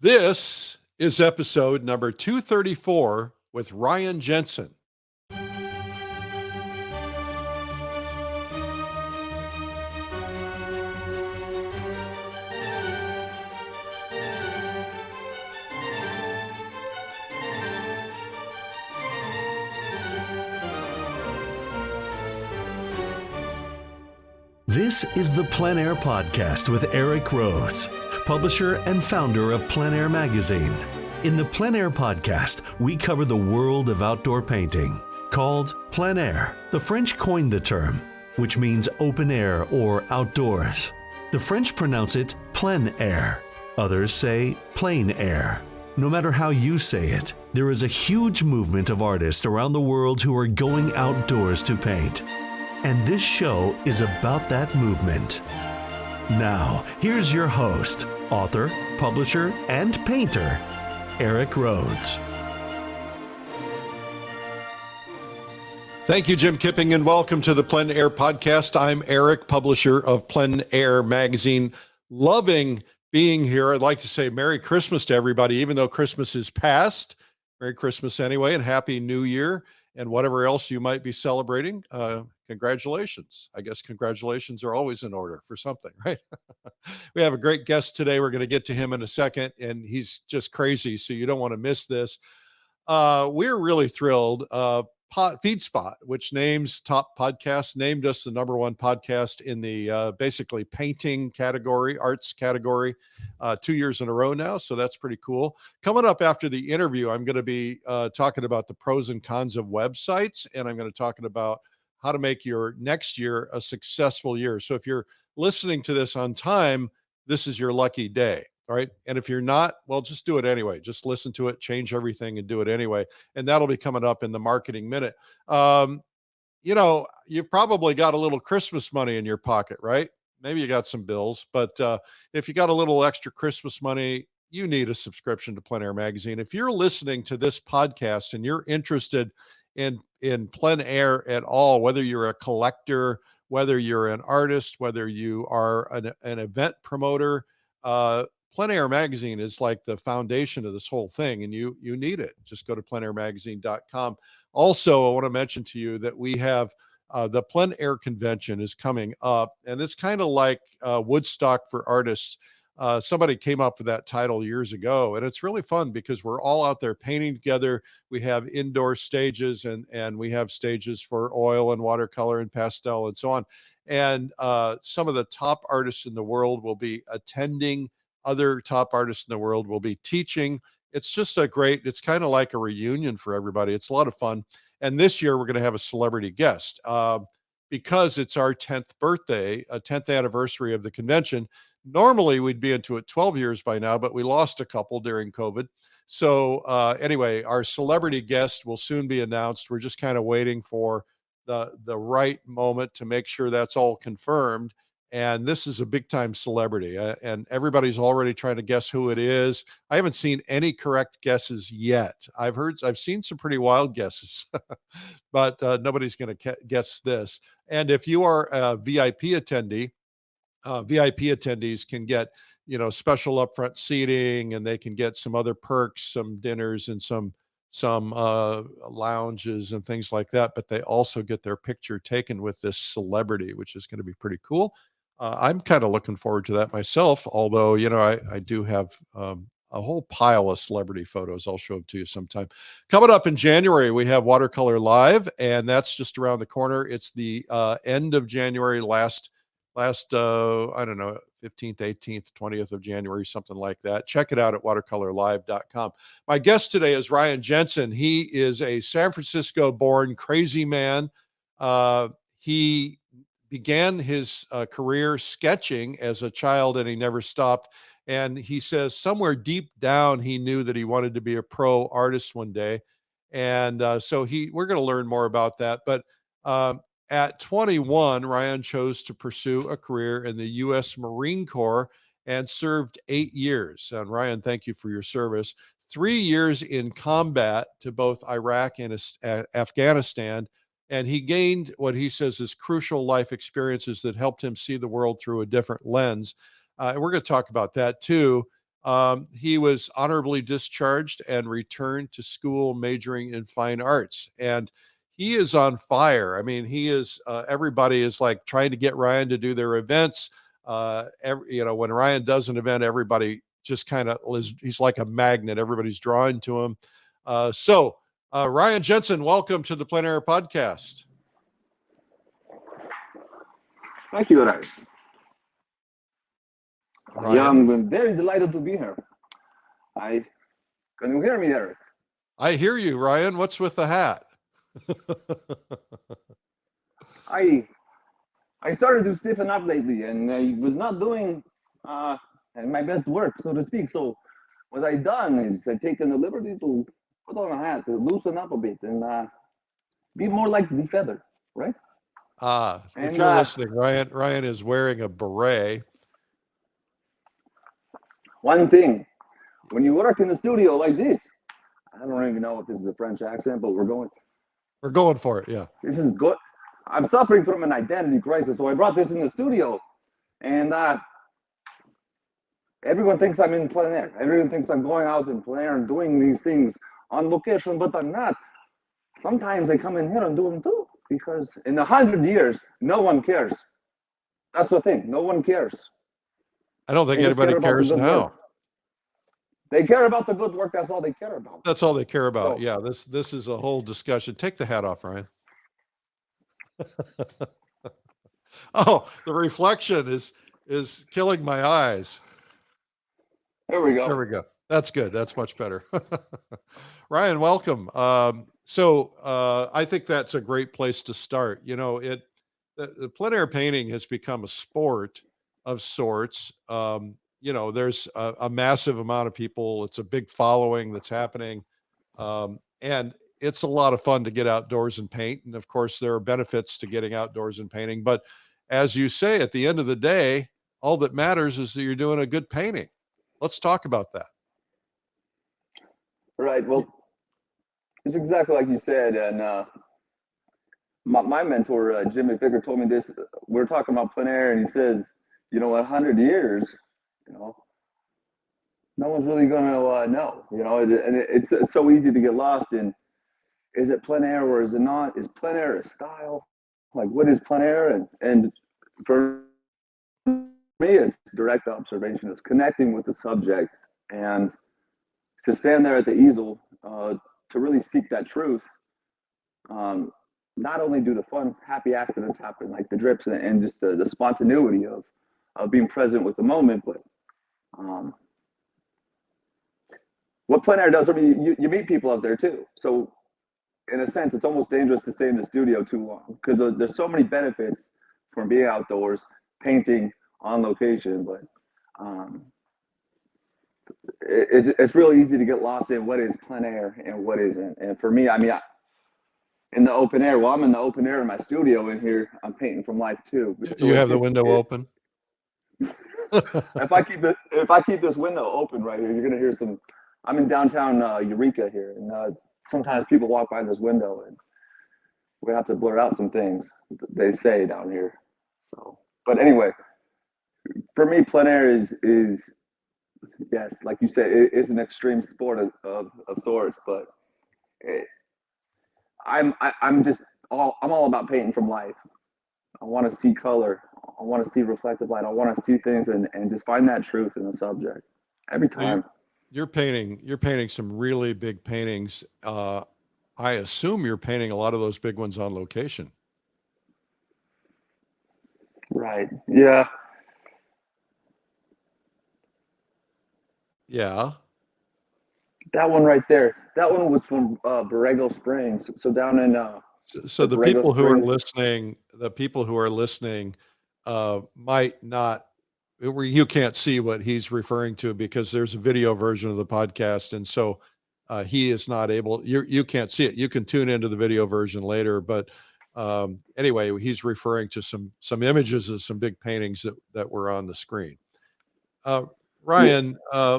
This is episode number 234 with Ryan Jensen. This is the PleinAir Podcast with Rhoads, publisher and founder of PleinAir Magazine. In the PleinAir Podcast, we cover the world of outdoor painting. Called plein air, the French coined the term, which means open air or outdoors. The French pronounce it plein air. Others say plein air. No matter how you say it, there is a huge movement of artists around the world who are going outdoors to paint. And this show is about that movement. Now, here's your host, author, publisher, and painter, Rhoads. Thank you, Jim Kipping, and welcome to the PleinAir Podcast. I'm Eric, publisher of PleinAir Magazine. Loving being here. I'd like to say Merry Christmas to everybody, even though Christmas is past. Merry Christmas anyway, and Happy New Year, and whatever else you might be celebrating. Congratulations. I guess congratulations are always in order for something, right? We have a great guest today. We're going to get to him in a second, and he's just crazy, so you don't want to miss this. We're really thrilled. FeedSpot, which names top podcasts, named us the number one podcast in the basically painting category, arts category, 2 years in a row now. So that's pretty cool. Coming up after the interview, I'm going to be talking about the pros and cons of websites, and I'm going to talk about how to make your next year a successful year. So if you're listening to this on time, this is your lucky day. All right. And if you're not, well, just do it anyway. Just listen to it, change everything, and do it anyway. And that'll be coming up in the Marketing Minute. You've probably got a little Christmas money in your pocket, right? Maybe you got some bills, but if you got a little extra Christmas money, you need a subscription to PleinAir Magazine. If you're listening to this podcast and you're interested in plein air at all, whether you're a collector, whether you're an artist, whether you are an event promoter, PleinAir Magazine is like the foundation of this whole thing, and you need it. Just go to pleinairmagazine.com. Also, I want to mention to you that we have the Plein Air Convention is coming up, and it's kind of like Woodstock for artists. Somebody came up with that title years ago, and it's really fun because we're all out there painting together. We have indoor stages, and we have stages for oil and watercolor and pastel and so on. And some of the top artists in the world will be attending. Other top artists in the world will be teaching. It's just it's kind of like a reunion for everybody. It's a lot of fun. And this year we're going to have a celebrity guest because it's our 10th birthday, a 10th anniversary of the convention. Normally we'd be into it 12 years by now, but we lost a couple during COVID. So anyway, our celebrity guest will soon be announced. We're just kind of waiting for the right moment to make sure that's all confirmed. And this is a big time celebrity, and everybody's already trying to guess who it is. I haven't seen any correct guesses yet. I've seen some pretty wild guesses, but nobody's going to guess this. And if you are a VIP attendee, VIP attendees can get, special upfront seating, and they can get some other perks, some dinners and some lounges and things like that. But they also get their picture taken with this celebrity, which is going to be pretty cool. I'm kind of looking forward to that myself, although, I do have a whole pile of celebrity photos. I'll show them to you sometime. Coming up in January, we have Watercolor Live, and that's just around the corner. It's the end of January, last I don't know, 15th, 18th, 20th of January, something like that. Check it out at watercolorlive.com. My guest today is Ryan Jensen. He is a San Francisco-born crazy man. He began his career sketching as a child, and he never stopped. And he says somewhere deep down, he knew that he wanted to be a pro artist one day. And so we're going to learn more about that. But at 21, Ryan chose to pursue a career in the U.S. Marine Corps and served 8 years. And Ryan, thank you for your service. 3 years in combat to both Iraq and Afghanistan. And he gained what he says is crucial life experiences that helped him see the world through a different lens. And we're going to talk about that too. he was honorably discharged and returned to school majoring in fine arts. And he is on fire. I mean, he is, everybody is like trying to get Ryan to do their events. When Ryan does an event, everybody just kind of, he's like a magnet. Everybody's drawing to him. Ryan Jensen, welcome to the PleinAir Podcast. Thank you, Ryan. Ryan? Yeah, I'm very delighted to be here. Can you hear me, Eric? I hear you, Ryan. What's with the hat? I started to stiffen up lately, and I was not doing my best work, so to speak. So what I've done is I've taken the liberty to put on a hat to loosen up a bit and be more like the feather, right? If you're listening, Ryan is wearing a beret. One thing, when you work in the studio like this, I don't even know if this is a French accent, but we're going for it. Yeah. This is good. I'm suffering from an identity crisis, so I brought this in the studio, and everyone thinks I'm in plein air. Everyone thinks I'm going out in plein air and doing these things on location, but I'm not. Sometimes I come in here and do them too, because in 100 years, no one cares. That's the thing. No one cares. I don't think anybody cares now. Work. They care about the good work. That's all they care about. That's all they care about. So, yeah, this is a whole discussion. Take the hat off, Ryan. Oh, the reflection is killing my eyes. There we go. There we go. That's good. That's much better. Ryan, welcome. I think that's a great place to start. You know, the plein air painting has become a sport of sorts. There's a massive amount of people. It's a big following that's happening. And it's a lot of fun to get outdoors and paint. And of course, there are benefits to getting outdoors and painting. But as you say, at the end of the day, all that matters is that you're doing a good painting. Let's talk about that. Right. Well, it's exactly like you said. And my mentor, Jimmy Ficker, told me this. We're talking about plein air, and he says, 100 years, no one's really going to know, and it's so easy to get lost in, is it plein air or is it not? Is plein air a style? Like, what is plein air? And for me, it's direct observation. It's connecting with the subject and to stand there at the easel, to really seek that truth. Not only do the fun, happy accidents happen, like the drips and just the spontaneity of being present with the moment, but what plein air does, I mean, you meet people out there too. So in a sense, it's almost dangerous to stay in the studio too long, because there's so many benefits from being outdoors, painting on location, but it's really easy to get lost in what is plein air and what isn't. And for me, I mean, in the open air, I'm in the open air in my studio in here, I'm painting from life too. So you have the window open? If I keep this window open right here, you're gonna hear some. I'm in downtown Eureka here, and sometimes people walk by this window, and we have to blur out some things they say down here. So, but anyway, for me, plein air is yes, like you said, it is an extreme sport of sorts, but I'm all about painting from life. I want to see color. I want to see reflective light. I want to see things and just find that truth in the subject every time. You're painting some really big paintings. I assume you're painting a lot of those big ones on location. Right. Yeah. Yeah. That one right there. That one was from Borrego Springs. So down in so the people who are listening might not, you can't see what he's referring to because there's a video version of the podcast, and so he is not able. You can't see it. You can tune into the video version later, but anyway, he's referring to some images of some big paintings that were on the screen. Ryan,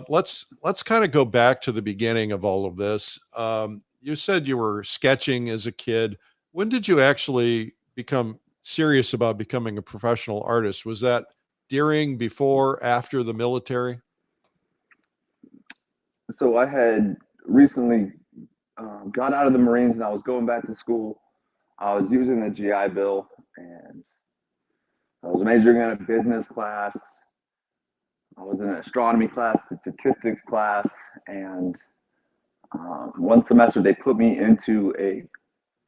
let's kind of go back to the beginning of all of this. You said you were sketching as a kid. When did you actually become serious about becoming a professional artist? Was that during, before, after the military? So I had recently got out of the Marines and I was going back to school. I was using the GI Bill and I was majoring in a business class. I was in an astronomy class, a statistics class, and one semester they put me into a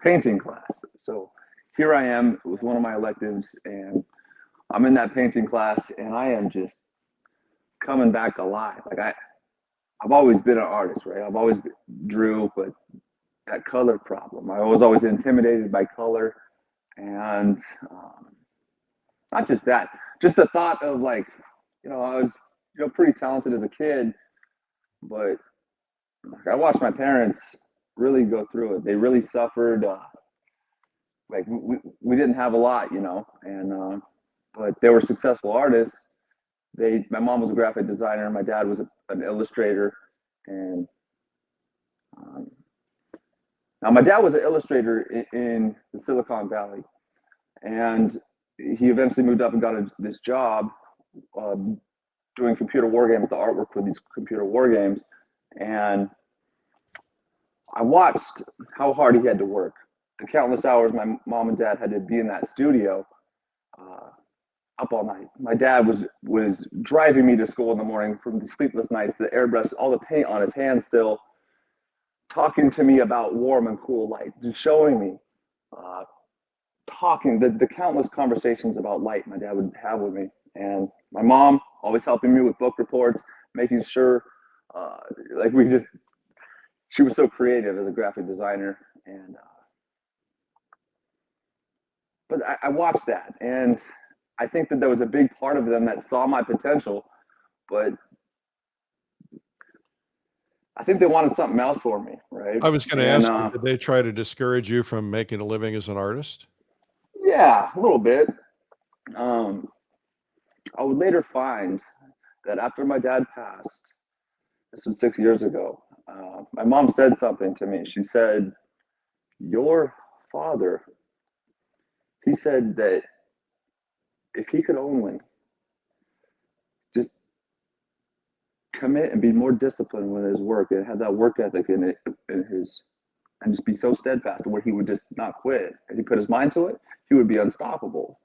painting class. So here I am with one of my electives, and I'm in that painting class, and I am just coming back alive. Like I've always been an artist, right? I've always drew, but that color problem. I was always intimidated by color, and not just that, just the thought of like, I was, pretty talented as a kid, but I watched my parents really go through it. They really suffered. Like we didn't have a lot, and but they were successful artists. My mom was a graphic designer, my dad was an illustrator, and now my dad was an illustrator in the Silicon Valley, and he eventually moved up and got this job doing computer war games, the artwork for these computer war games, and I watched how hard he had to work. The countless hours my mom and dad had to be in that studio, up all night. My dad was driving me to school in the morning from the sleepless nights, the airbrush, all the paint on his hands still, talking to me about warm and cool light, just showing me, talking, the countless conversations about light my dad would have with me. And my mom always helping me with book reports, making sure, she was so creative as a graphic designer. And but I watched that, and I think that there was a big part of them that saw my potential, but I think they wanted something else for me, right? I was going to ask you, did they try to discourage you from making a living as an artist? Yeah, a little bit. I would later find that after my dad passed, this was 6 years ago, my mom said something to me. She said, "Your father," he said that if he could only just commit and be more disciplined with his work and have that work ethic and just be so steadfast where he would just not quit. If he put his mind to it, he would be unstoppable.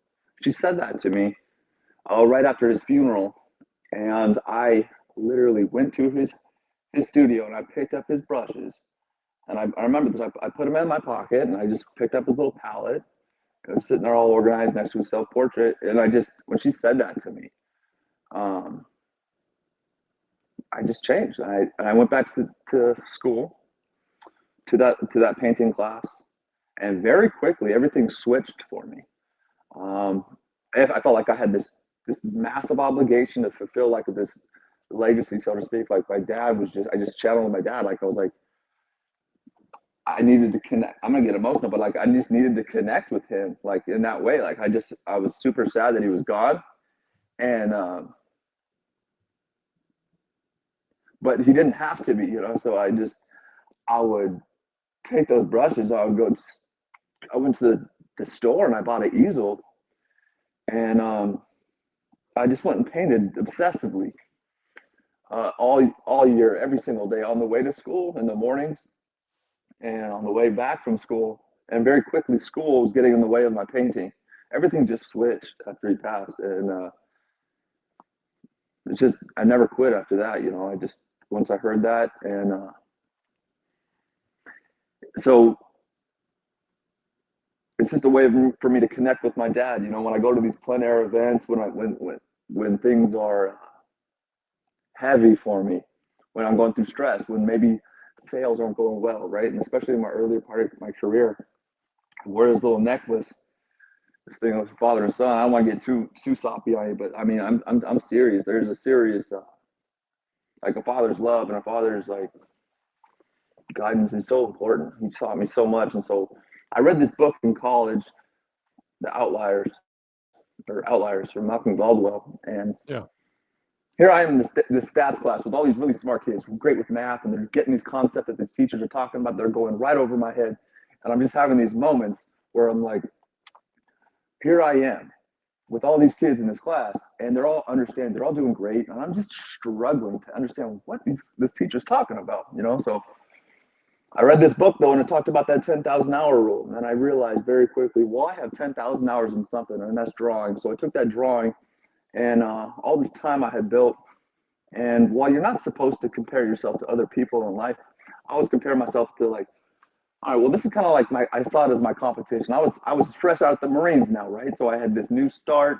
She said that to me right after his funeral, and I literally went to his studio and I picked up his brushes, and I remember this. I put them in my pocket and I just picked up his little palette. I was sitting there all organized next to his self-portrait, and when she said that to me, I just changed. I went back to school, to that painting class, and very quickly everything switched for me. I felt like I had this massive obligation to fulfill, like this legacy, so to speak. Like my dad I just channeled my dad. Like I was like, I needed to connect. I'm gonna get emotional, but like I just needed to connect with him, like in that way. Like I was super sad that he was gone, and but he didn't have to be, So I would take those brushes. I went to the store and I bought an easel, and I just went and painted obsessively all year, every single day, on the way to school in the mornings and on the way back from school. And very quickly, school was getting in the way of my painting. Everything just switched after he passed, and it's just I never quit after that. I just once I heard that, and so it's just a way for me to connect with my dad. When I go to these plein air events, when things are heavy for me, when I'm going through stress, when maybe sales aren't going well, right? And especially in my earlier part of my career, I wear this little necklace, this thing with father and son. I don't want to get too soppy on you, but I mean, I'm serious. There's a serious, like a father's love and a father's like guidance is so important. He taught me so much, and so I read this book in college, The Outliers from Malcolm Gladwell, and yeah. Here I am in this stats class with all these really smart kids who are great with math, and they're getting these concepts that these teachers are talking about. They're going right over my head, and I'm just having these moments where I'm like, here I am, with all these kids in this class, and they're all understanding, they're all doing great, and I'm just struggling to understand what this teacher's talking about, you know? So I read this book though, and it talked about that 10,000 hour rule. And then I realized very quickly, well, I have 10,000 hours in something, and that's drawing. So I took that drawing and all this time I had built. And while you're not supposed to compare yourself to other people in life, I was comparing myself to like, all right, well, this is kind of like I saw it as my competition. I was fresh out of the Marines now, right? So I had this new start,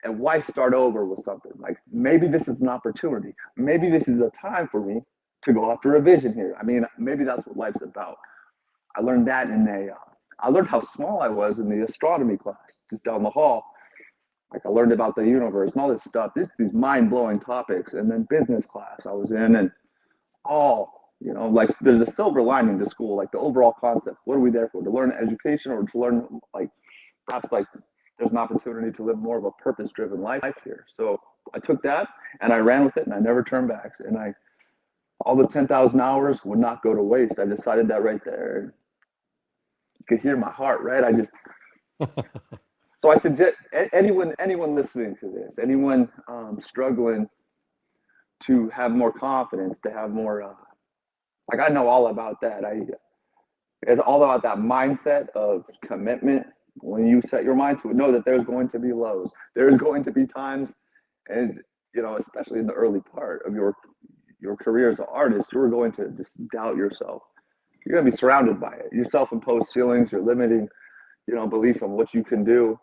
and why start over with something? Like, maybe this is an opportunity. Maybe this is a time for me to go after a vision here. I mean, maybe that's what life's about. I learned that I learned how small I was in the astronomy class just down the hall. Like, I learned about the universe and all this stuff, these mind-blowing topics. And then business class I was in, and you know, like, there's a silver lining to school, like the overall concept. What are we there for? To learn education, or to learn, like, perhaps like there's an opportunity to live more of a purpose-driven life here. So I took that and I ran with it, and I never turned back. And all the 10,000 hours would not go to waste. I decided that right there. You could hear my heart, right? So I suggest anyone listening to this, anyone struggling to have more confidence, to have more, like, I know all about that. It's all about that mindset of commitment. When you set your mind to it, know that there's going to be lows. There's going to be times, and you know, especially in the early part of your career as an artist, you're going to just doubt yourself. You're going to be surrounded by it. Your self-imposed ceilings, your limiting, you know, beliefs on what you can do.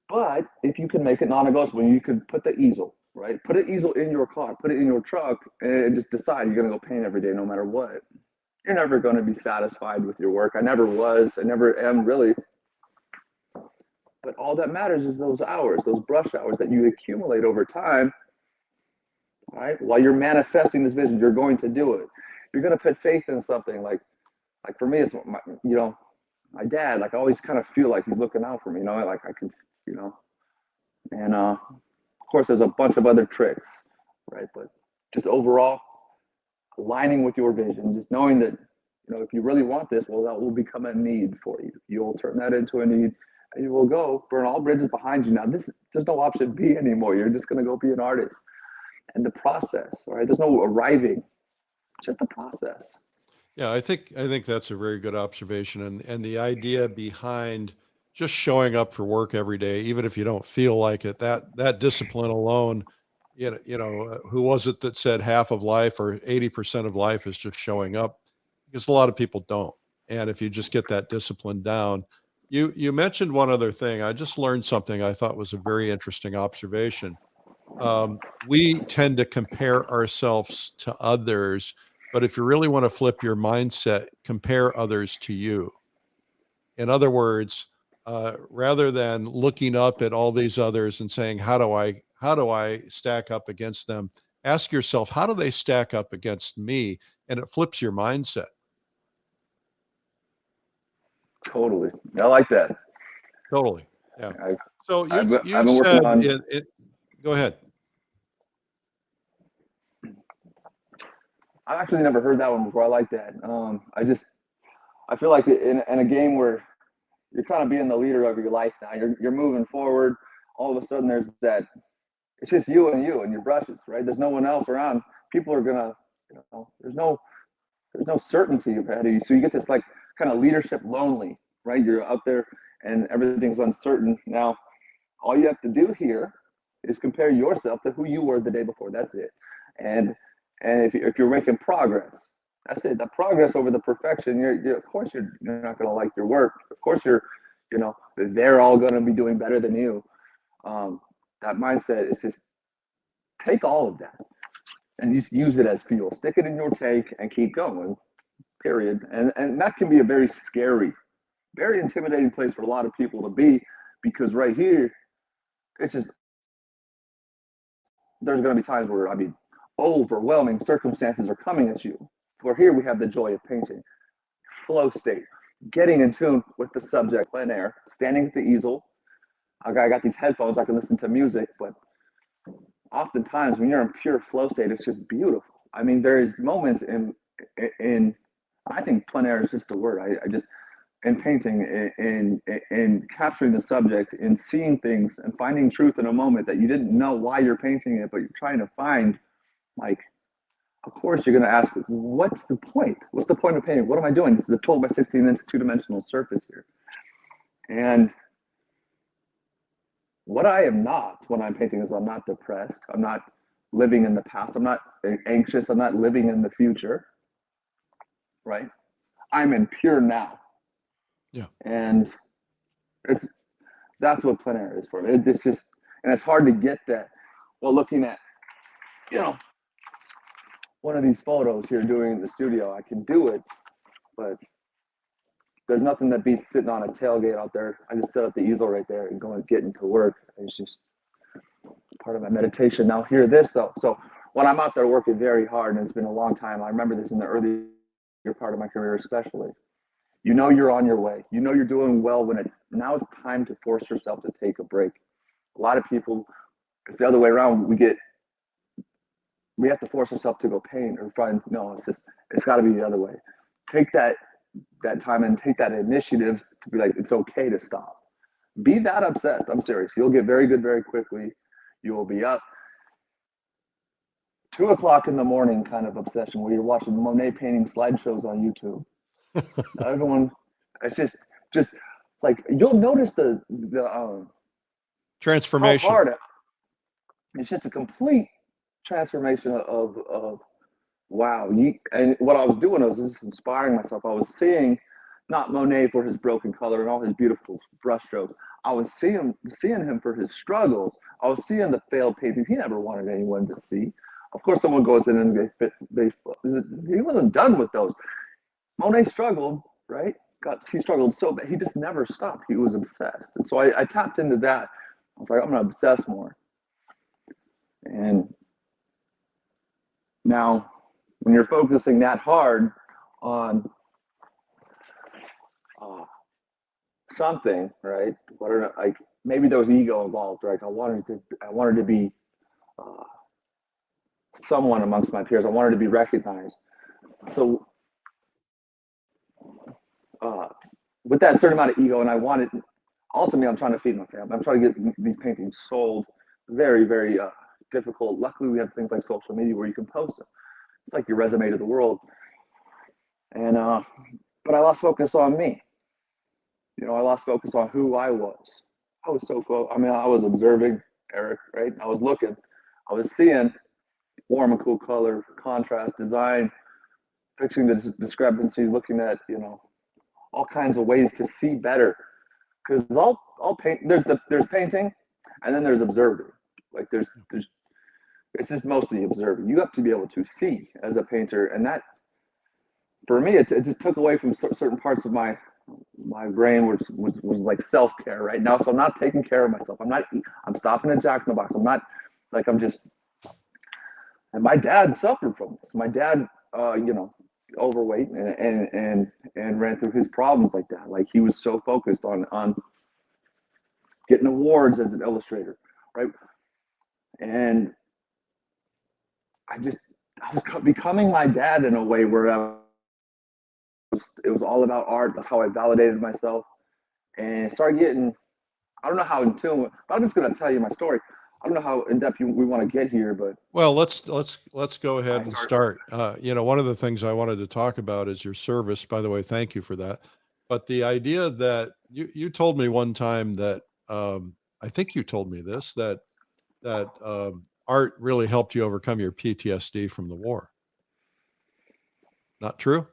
But if you can make it non-negotiable, you can put the easel, right? Put an easel in your car, put it in your truck, and just decide you're going to go paint every day, no matter what. You're never going to be satisfied with your work. I never was. I never am, really. But all that matters is those hours, those brush hours that you accumulate over time. All right. While you're manifesting this vision, you're going to do it. You're going to put faith in something. Like for me, it's my dad. Like, I always kind of feel like he's looking out for me. You know, like I can, you know. And of course, there's a bunch of other tricks, right? But just overall, aligning with your vision, just knowing that, you know, if you really want this, well, that will become a need for you. You'll turn that into a need, and you will go burn all bridges behind you. Now, there's no option B anymore. You're just going to go be an artist. And the process, right? There's no arriving, just the process. Yeah, I think that's a very good observation, and the idea behind just showing up for work every day, even if you don't feel like it, that discipline alone, who was it that said half of life or 80% of life is just showing up? Because a lot of people don't. And if you just get that discipline down, you mentioned one other thing. I just learned something I thought was a very interesting observation. We tend to compare ourselves to others, but if you really want to flip your mindset, compare others to you. In other words, rather than looking up at all these others and saying, how do I stack up against them? Ask yourself, how do they stack up against me? And it flips your mindset. Totally. I like that. Totally. Yeah. So I've you been working said on it. Go ahead. I've actually never heard that one before. I like that. I feel like in a game where you're kind of being the leader of your life now, you're moving forward. All of a sudden, there's that. It's just you and your brushes, right? There's no one else around. People are gonna, there's no certainty ahead of you. So you get this like kind of leadership lonely, right? You're out there and everything's uncertain. Now, all you have to do here is compare yourself to who you were the day before. That's it. And if you're making progress, that's it. The progress over the perfection. You're of course you're not going to like your work. Of course they're all going to be doing better than you. That mindset is just take all of that and just use it as fuel. Stick it in your tank and keep going. Period. And that can be a very scary, very intimidating place for a lot of people to be, because right here, it's just there's going to be times where overwhelming circumstances are coming at you. For here we have the joy of painting, flow state, getting in tune with the subject, plein air, standing at the easel. I got these headphones, I can listen to music, but oftentimes when you're in pure flow state, it's just beautiful. I mean, there is moments in I think plein air is just a word. in painting, in capturing the subject, in seeing things and finding truth in a moment that you didn't know why you're painting it, but you're trying to find, like, of course you're going to ask, what's the point? What's the point of painting? What am I doing? This is a 12 by 16 inch two-dimensional surface here. And what I am not when I'm painting is I'm not depressed. I'm not living in the past. I'm not anxious. I'm not living in the future, right? I'm in pure now. Yeah. And that's what plein air is for me. It's just, and it's hard to get that while looking at, one of these photos here doing in the studio. I can do it, but there's nothing that beats sitting on a tailgate out there. I just set up the easel right there and go and get into work. It's just part of my meditation. Now hear this though. So when I'm out there working very hard, and it's been a long time, I remember this in the earlier part of my career especially, you're on your way. You're doing well when it's time to force yourself to take a break. A lot of people, it's the other way around. We have to force ourselves to go paint or find, no, it's got to be the other way. Take that time and take that initiative to be like, it's okay to stop. Be that obsessed. I'm serious. You'll get very good very quickly. You will be up 2 o'clock in the morning kind of obsession where you're watching Monet painting slideshows on YouTube. Everyone, it's just like, you'll notice the transformation. How hard it's just a complete transformation of wow. And what I was doing, I was just inspiring myself. I was seeing not Monet for his broken color and all his beautiful brushstrokes. I was seeing him for his struggles. I was seeing the failed paintings he never wanted anyone to see. Of course, someone goes in and he wasn't done with those. Monet struggled, right? He struggled so bad. He just never stopped. He was obsessed. And so I tapped into that. I was like, I'm going to obsess more. And now, when you're focusing that hard on something, right? Maybe there was ego involved, right? I wanted to be someone amongst my peers. I wanted to be recognized. So, with that certain amount of ego, and ultimately, I'm trying to feed my family. I'm trying to get these paintings sold. Very, very difficult. Luckily, we have things like social media where you can post them. It's like your resume to the world. And but I lost focus on me. I lost focus on who I was. I was so close. I was observing Eric, right? I was looking. I was seeing warm and cool color, contrast, design, fixing the discrepancy, looking at all kinds of ways to see better. Because all paint, there's painting, and then there's observing. Like there's it's just mostly observing. You have to be able to see as a painter, and that for me it just took away from certain parts of my brain, which was like self-care right now. So I'm not taking care of myself. I'm stopping at Jack in the Box. I'm not like and my dad suffered from this. My dad overweight and ran through his problems like that. Like he was so focused on getting awards as an illustrator, right? And I was becoming my dad in a way where it was all about art. That's how I validated myself, and started getting, I don't know how in tune, but I'm just going to tell you my story. I don't know how in depth we want to get here, but well, let's go ahead and start. One of the things I wanted to talk about is your service. By the way, thank you for that. But the idea that you told me one time that I think you told me this that art really helped you overcome your PTSD from the war. Not true?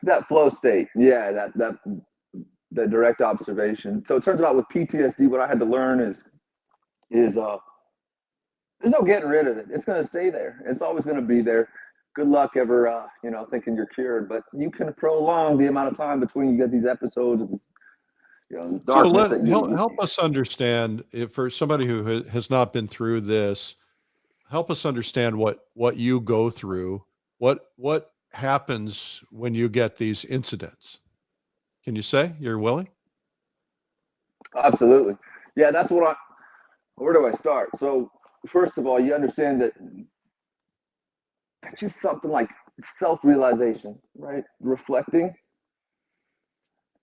That flow state, yeah, that the direct observation. So it turns out with PTSD, what I had to learn is there's no getting rid of it. It's going to stay there. It's always going to be there. Good luck ever, thinking you're cured, but you can prolong the amount of time between you get these episodes of this, darkness. So help us understand, if for somebody who has not been through this, help us understand what you go through. What happens when you get these incidents? Can you say you're willing? Absolutely. Yeah, that's where do I start? So first of all, you understand that just something like self-realization, right? Reflecting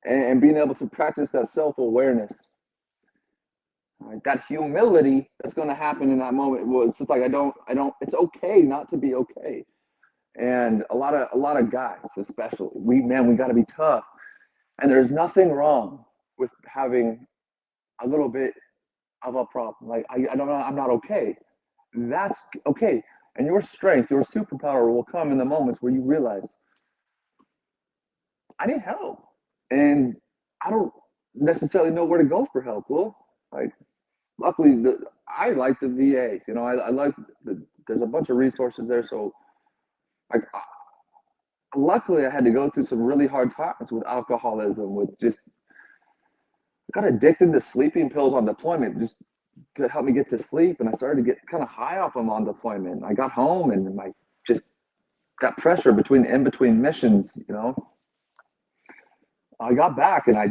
and being able to practice that self-awareness, right? That humility that's going to happen in that moment. Well, it's just like, it's okay not to be okay. And a lot of guys, especially, we got to be tough. And there's nothing wrong with having a little bit of a problem. Like, I don't know, I'm not okay. That's okay. And your strength, your superpower will come in the moments where you realize, I need help. And I don't necessarily know where to go for help. Well, like, luckily, I like the VA. You know, I like there's a bunch of resources there. So, like, luckily, I had to go through some really hard times with alcoholism, with just, I got addicted to sleeping pills on deployment just to help me get to sleep. And I started to get kind of high off them on deployment. I got home and just got pressure in between missions, you know. I got back and I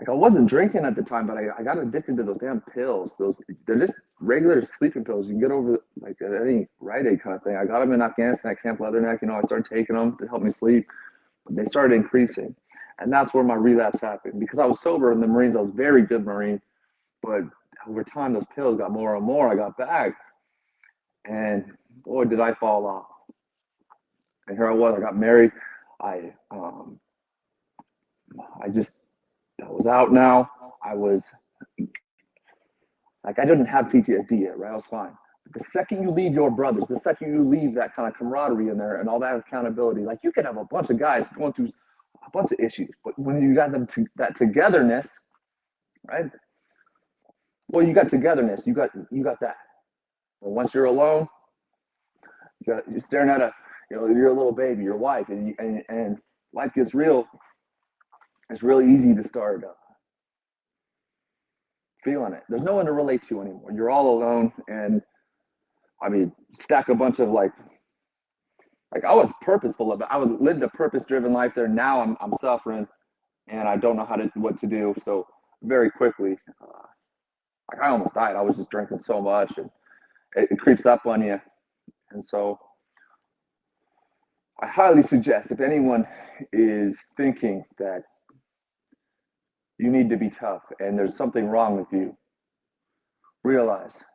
wasn't drinking at the time, but I got addicted to those damn pills. They're just regular sleeping pills. You can get over like any Rite Aid kind of thing. I got them in Afghanistan at Camp Leatherneck. You know, I started taking them to help me sleep. But they started increasing. And that's where my relapse happened. Because I was sober in the Marines, I was a very good Marine. But over time, those pills got more and more. I got back. And boy, did I fall off. And here I was. I got married. I was out now. I was like, I didn't have PTSD yet, right? I was fine. But the second you leave your brothers, the second you leave that kind of camaraderie in there and all that accountability, like, you can have a bunch of guys going through a bunch of issues, but when you got them to that togetherness, right? Well, you got togetherness. You got that. But once you're alone, you're staring at your little baby, your wife, and life gets real. It's really easy to start feeling it. There's no one to relate to anymore. You're all alone, and I mean, stack a bunch of like I was purposeful about. I was lived a purpose-driven life there. Now I'm suffering, and I don't know what to do. So very quickly, I almost died. I was just drinking so much, and it creeps up on you. And so I highly suggest, if anyone is thinking that you need to be tough and there's something wrong with you, realize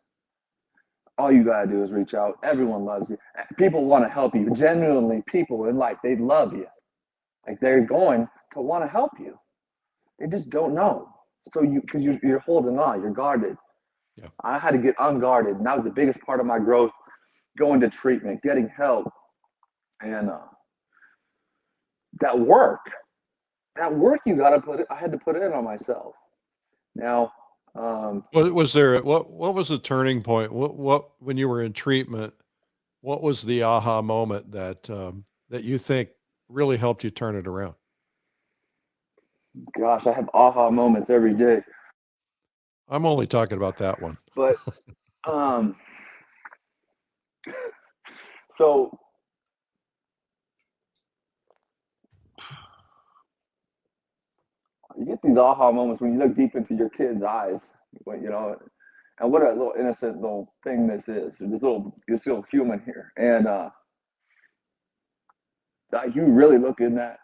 all you gotta do is reach out. Everyone loves you. People want to help you. Genuinely, people in life, they love you. Like, they're going to want to help you. They just don't know. So because you're holding on, you're guarded. Yeah. I had to get unguarded, and that was the biggest part of my growth. Going to treatment, getting help, and that work you gotta put it. I had to put it on myself. Now, what was the turning point? What when you were in treatment, what was the aha moment that you think really helped you turn it around? gosh, I have aha moments every day. I'm only talking about that one. But so you get these aha moments when you look deep into your kid's eyes, and what a little innocent little thing this is. This little human here, and you really look in that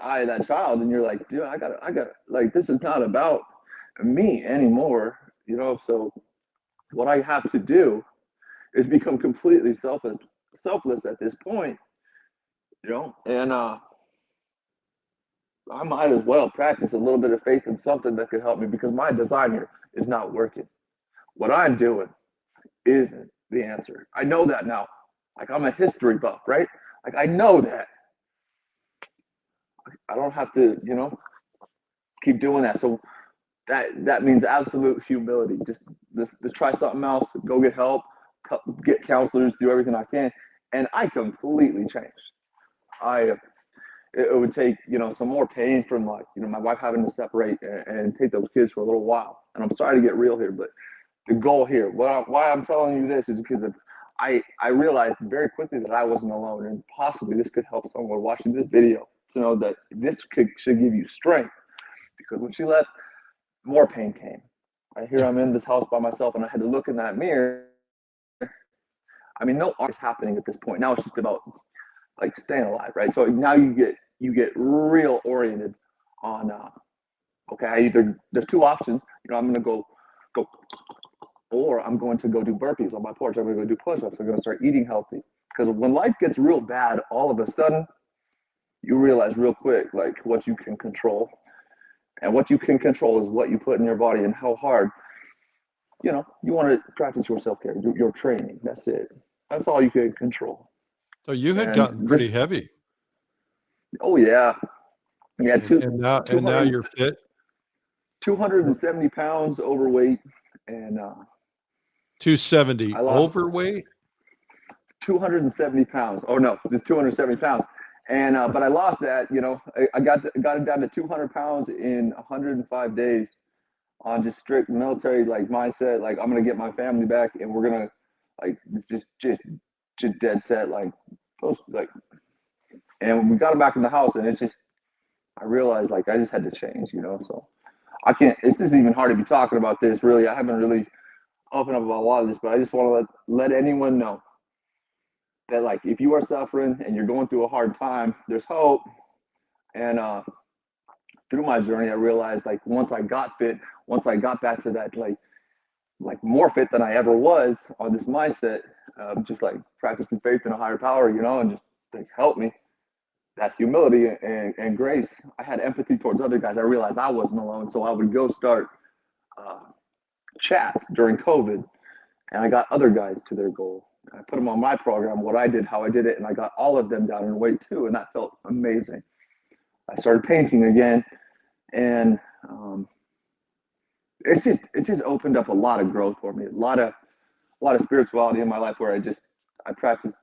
eye of that child, and you're like, dude, I gotta, like, this is not about me anymore, So what I have to do is become completely selfless at this point, and I might as well practice a little bit of faith in something that could help me, because my design here is not working. What I'm doing isn't the answer. I know that now. Like, I'm a history buff, right? Like, I know that. I don't have to, keep doing that. So that means absolute humility. Just try something else. Go get help. Get counselors. Do everything I can. And I completely changed. It would take, some more pain from, like, my wife having to separate and take those kids for a little while. And I'm sorry to get real here, but the goal here, why I'm telling you this is because I realized very quickly that I wasn't alone, and possibly this could help someone watching this video to know that this should give you strength. Because when she left, more pain came. Right here, I'm in this house by myself, and I had to look in that mirror. I mean, no art is happening at this point. Now it's just about like staying alive, right? So now you get real oriented on okay, there's two options. I'm gonna go, or I'm going to go do burpees on my porch. I'm gonna go do push-ups. I'm gonna start eating healthy. Because when life gets real bad, all of a sudden you realize real quick like what you can control, and what you can control is what you put in your body and how hard. You want to practice your self-care, your training. That's it. That's all you can control. So you had And gotten pretty heavy. Oh yeah, yeah. And now you're fit. 270 pounds overweight, and 270 I lost overweight. 270 pounds. Oh no, just 270 pounds. And but I lost that. I got it down to 200 pounds in 105 days on just strict military like mindset. Like I'm gonna get my family back, and we're gonna like just dead set like post like. And we got him back in the house, and I realized like I just had to change. So I can't. It's just even hard to be talking about this. Really, I haven't really opened up about a lot of this, but I just want to let anyone know that like if you are suffering and you're going through a hard time, there's hope. And through my journey, I realized like once I got fit, once I got back to that like more fit than I ever was on this mindset, just like practicing faith in a higher power, and just like help me. That humility and grace. I had empathy towards other guys. I realized I wasn't alone, so I would go start chats during COVID, and I got other guys to their goal. I put them on my program, what I did, how I did it, and I got all of them down in weight too, and that felt amazing. I started painting again, and it just opened up a lot of growth for me, a lot of spirituality in my life where I practiced,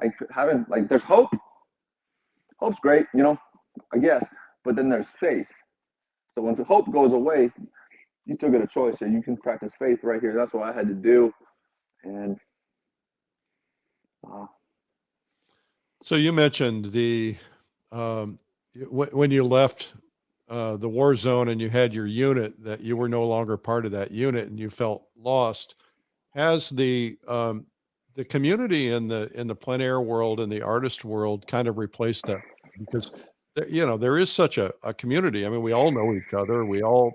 like having like there's hope. Hope's great, I guess, but then there's faith. So when the hope goes away, you still get a choice here. You can practice faith right here. That's what I had to do. And so you mentioned when you left the war zone and you had your unit, that you were no longer part of that unit and you felt lost. Has the community in the plein air world and the artist world kind of replaced that? Because there is such a community. I mean, we all know each other. We all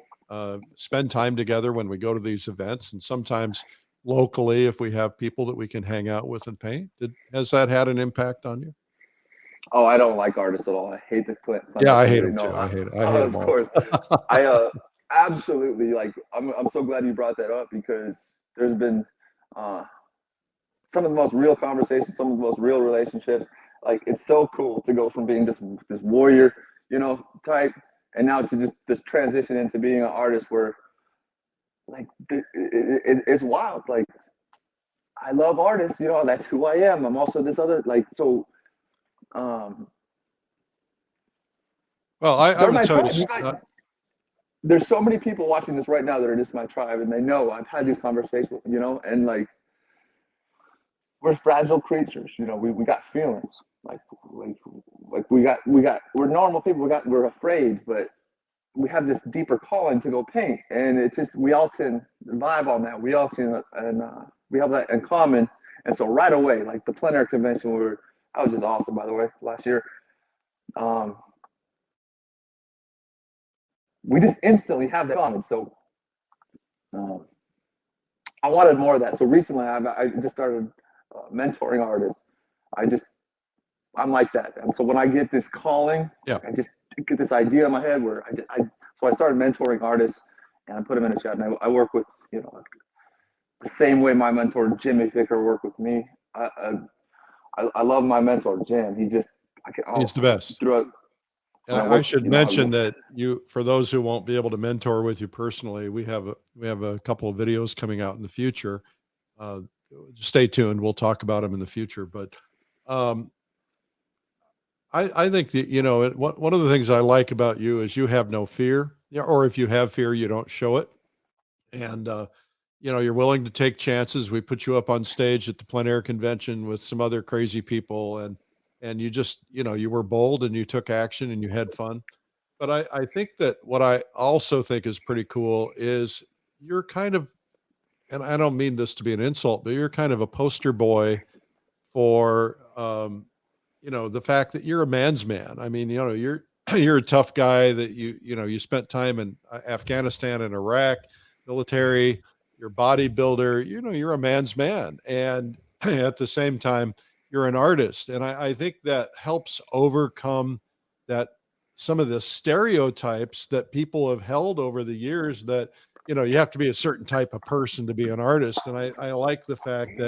spend time together when we go to these events, and sometimes locally if we have people that we can hang out with and paint. Has that had an impact on you? Oh, I don't like artists at all. I hate the Plein Yeah, I hate community. them too. No, I hate them of all. course. I absolutely like. I'm so glad you brought that up because there's been some of the most real conversations, some of the most real relationships. Like it's so cool to go from being this warrior, type, and now to just this transition into being an artist where, like, it's wild. Like, I love artists, that's who I am. I'm also this other, like, so. Well, I would tell you. There's so many people watching this right now that are just my tribe, and they know I've had these conversations, and like we're fragile creatures, we got feelings, like we're normal people, we're afraid, but we have this deeper calling to go paint, and it's just we all can vibe on that. We all can, and we have that in common. And so right away, like the plein air convention, I was just awesome, by the way, last year. We just instantly have that in common. So I wanted more of that. So recently, I just started mentoring artists. I'm like that, and so when I get this calling, I just get this idea in my head where so I started mentoring artists, and I put them in a chat, and I work with the same way my mentor Jimmy Ficker worked with me. I love my mentor Jim. He's the best. And I should mention that for those who won't be able to mentor with you personally, we have a couple of videos coming out in the future. Stay tuned. We'll talk about them in the future. But I think that, one of the things I like about you is you have no fear, or if you have fear, you don't show it. And, you're willing to take chances. We put you up on stage at the plein air convention with some other crazy people, and you just, you were bold and you took action and you had fun. But I think that what I also think is pretty cool is you're kind of, and I don't mean this to be an insult, but you're kind of a poster boy for The fact that you're a man's man. I mean, you're a tough guy that you spent time in Afghanistan and Iraq, military, you're a bodybuilder, you're a man's man. And at the same time, you're an artist. And I think that helps overcome that some of the stereotypes that people have held over the years that, you have to be a certain type of person to be an artist. And I like the fact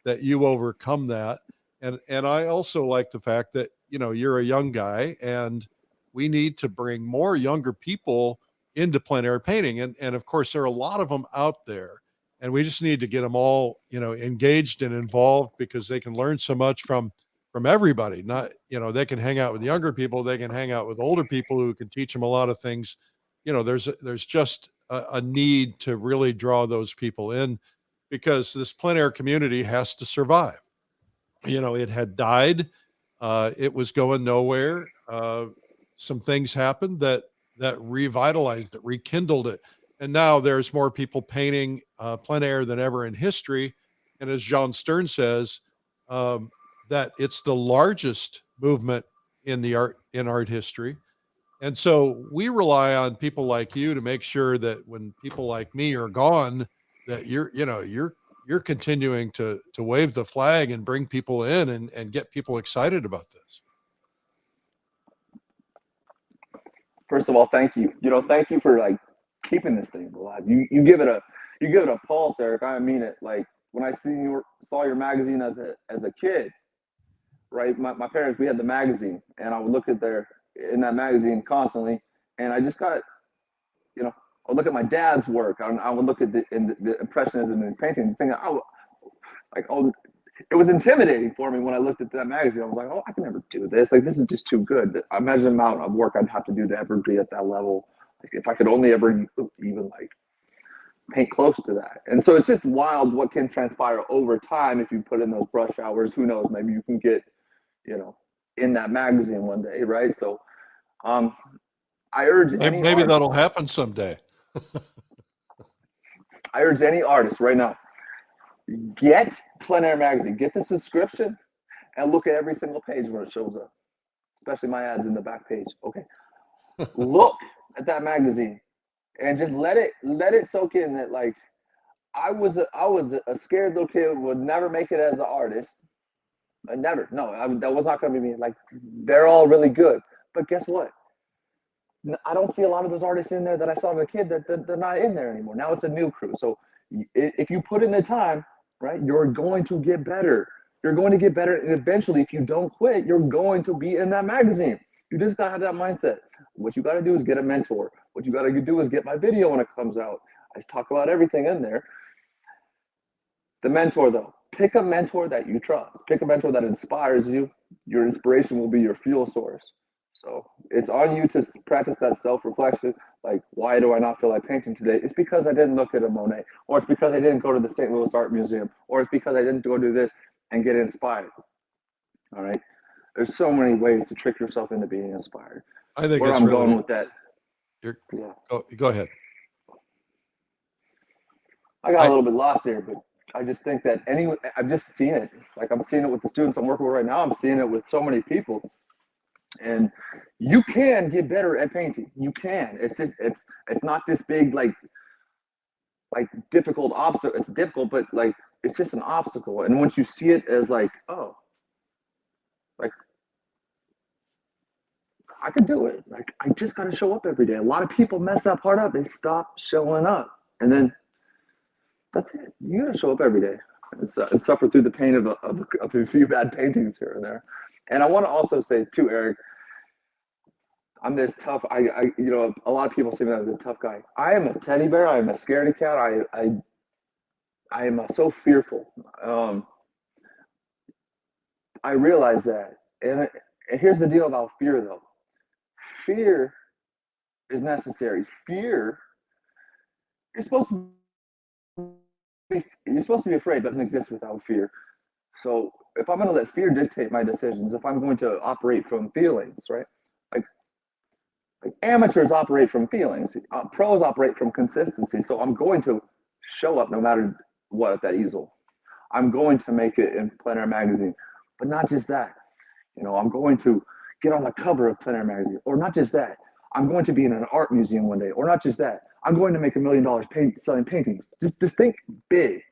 that you overcome that. And I also like the fact that, you're a young guy, and we need to bring more younger people into plein air painting. And of course, there are a lot of them out there, and we just need to get them all, engaged and involved, because they can learn so much from everybody. Not, they can hang out with younger people, they can hang out with older people who can teach them a lot of things. There's just a need to really draw those people in, because this plein air community has to survive. It had died. It was going nowhere. Some things happened that revitalized it, rekindled it. And now there's more people painting plein air than ever in history. And as John Stern says, that it's the largest movement in art history. And so we rely on people like you to make sure that when people like me are gone, that you're continuing to wave the flag and bring people in and get people excited about this. First of all, thank you. Thank you for like keeping this thing alive. You give it a pulse, Eric. I mean it. Like when I saw your magazine as a kid, right? My parents, we had the magazine, and I would look in that magazine constantly, and I just got, I would look at my dad's work. I would look at the impressionism in painting, thinking, it was intimidating for me when I looked at that magazine. I was like, oh, I can never do this. Like, this is just too good. I imagine the amount of work I'd have to do to ever be at that level. Like, if I could only ever even like paint close to that. And so it's just wild what can transpire over time if you put in those brush hours. Who knows? Maybe you can get, in that magazine one day, right? So, I urge any maybe that'll happen someday. I urge any artist right now, get Plein Air Magazine, get the subscription, and look at every single page when it shows up, especially my ads in the back page. Okay, look at that magazine and just let it soak in that, like, I was a scared little kid, would never make it as an artist. That was not going to be me. Like, they're all really good, but guess what? I don't see a lot of those artists in there that I saw as a kid that they're not in there anymore. Now it's a new crew. So if you put in the time, right, you're going to get better. You're going to get better. And eventually, if you don't quit, you're going to be in that magazine. You just got to have that mindset. What you got to do is get a mentor. What you got to do is get my video when it comes out. I talk about everything in there. The mentor, though, pick a mentor that you trust. Pick a mentor that inspires you. Your inspiration will be your fuel source. So it's on you to practice that self-reflection. Like, why do I not feel like painting today? It's because I didn't look at a Monet, or it's because I didn't go to the St. Louis Art Museum, or it's because I didn't go do this and get inspired. All right. There's so many ways to trick yourself into being inspired. I think where I'm really going with that. Go ahead. I got a little bit lost here, but I just think that I've just seen it. Like, I'm seeing it with the students I'm working with right now. I'm seeing it with so many people. And you can get better at painting. You can. It's just it's not this big like difficult obstacle. It's difficult, but like it's just an obstacle. And once you see it as like, oh, like I could do it. Like, I just got to show up every day. A lot of people mess that part up. They stop showing up, and then that's it. You got to show up every day and suffer through the pain of a few bad paintings here and there. And I want to also say too, Eric, I'm this tough. I a lot of people say that as a tough guy. I am a teddy bear. I am a scaredy cat. I am so fearful. I realize that. And here's the deal about fear, though. Fear is necessary. Fear, you're supposed to be afraid, but it doesn't exist without fear. So if I'm going to let fear dictate my decisions, if I'm going to operate from feelings, right? Like amateurs operate from feelings. Pros operate from consistency. So I'm going to show up no matter what at that easel. I'm going to make it in Plein Air Magazine. But not just that, I'm going to get on the cover of PleinAir magazine, or not just that, I'm going to be in an art museum one day, or not just that, I'm going to make $1 million selling paintings. Just think big,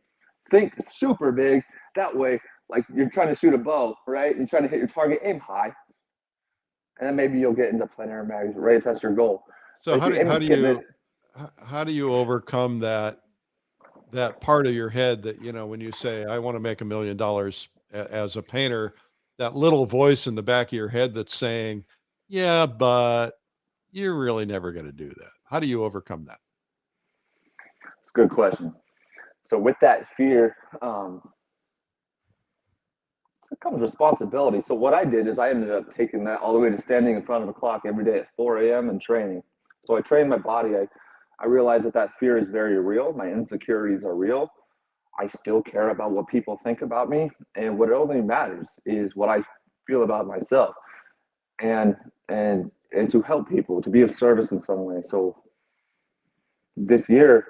think super big. That way, like you're trying to shoot a bow, right? You're trying to hit your target, aim high, and then maybe you'll get into PleinAir magazine, right? If that's your goal. So But how do you overcome that part of your head that, when you say, I want to make $1 million as a painter, that little voice in the back of your head that's saying, yeah, but you're really never going to do that. How do you overcome that? It's a good question. So with that fear, comes responsibility. So what I did is I ended up taking that all the way to standing in front of a clock every day at 4 a.m. and training. So I trained my body. I realized that fear is very real. My insecurities are real. I still care about what people think about me. And what only matters is what I feel about myself. And to help people, to be of service in some way. So this year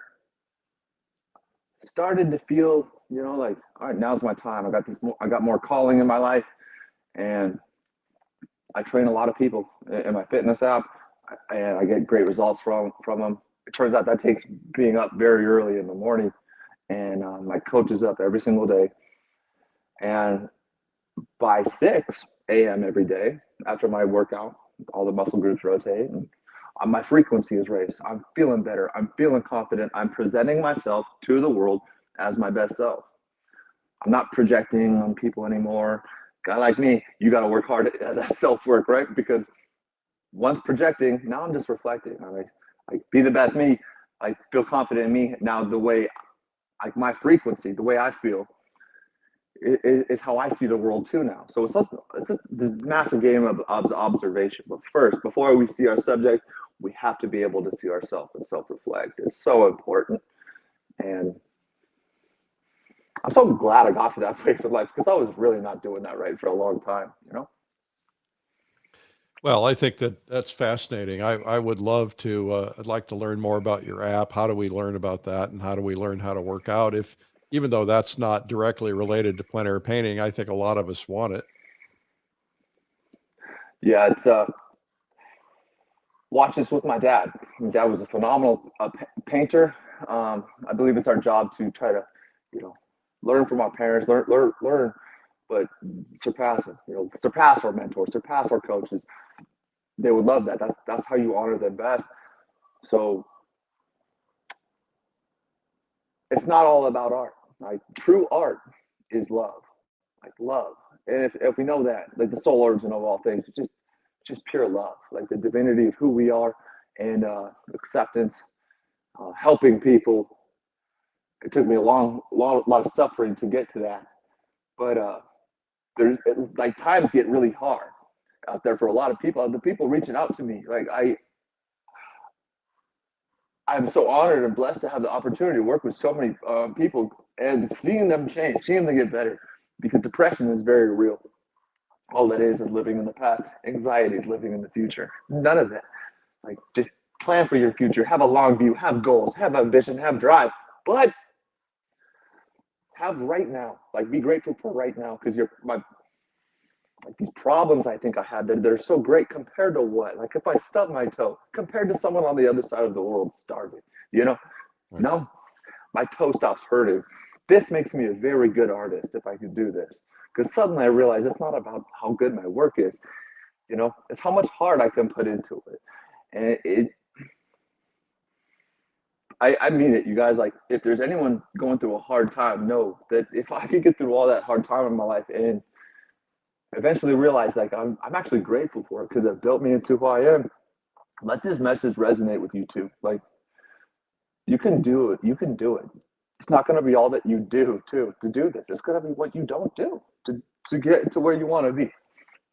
started to feel, like, all right, now's my time. I got more calling in my life, and I train a lot of people in my fitness app, and I get great results from them. It turns out that takes being up very early in the morning, and my coach is up every single day. And by 6 a.m. every day, after my workout, all the muscle groups rotate, and my frequency is raised. I'm feeling better. I'm feeling confident. I'm presenting myself to the world as my best self. I'm not projecting on people anymore. Guy like me, you got to work hard at that self-work, right? Because once projecting, now I'm just reflecting. I be the best me. I feel confident in me. Now the way, like my frequency, the way I feel is how I see the world too now. So it's just this massive game of observation. But first, before we see our subject, we have to be able to see ourselves and self-reflect. It's so important. And I'm so glad I got to that place of life, because I was really not doing that right for a long time, Well, I think that's fascinating. I would love to, I'd like to learn more about your app. How do we learn about that? And how do we learn how to work out? Even though that's not directly related to plein air painting, I think a lot of us want it. Yeah, it's watch this with my dad. My dad was a phenomenal painter. I believe it's our job to try to, learn from our parents, learn, but surpass them. Surpass our mentors, surpass our coaches. They would love that. That's how you honor them best. So it's not all about art. Like true art is love, like love. And if we know that, like the soul origin of all things, it's just pure love, like the divinity of who we are, and acceptance, helping people. It took me a lot of suffering to get to that, but like times get really hard out there for a lot of people. The people reaching out to me, like I'm so honored and blessed to have the opportunity to work with so many people and seeing them change, seeing them get better, because depression is very real. All that is living in the past. Anxiety is living in the future. None of that. Like just plan for your future, have a long view, have goals, have ambition, have drive, but have right now. Like be grateful for right now, because these problems I think I had, they're so great compared to what? Like if I stub my toe, compared to someone on the other side of the world starving, Right. No, my toe stops hurting. This makes me a very good artist if I could do this, because suddenly I realize it's not about how good my work is, it's how much heart I can put into it. And I mean it, you guys. Like if there's anyone going through a hard time, know that if I could get through all that hard time in my life and eventually realize like I'm actually grateful for it, because it built me into who I am. Let this message resonate with you too. Like you can do it. You can do it. It's not going to be all that you do to do this. It's going to be what you don't do to get to where you want to be.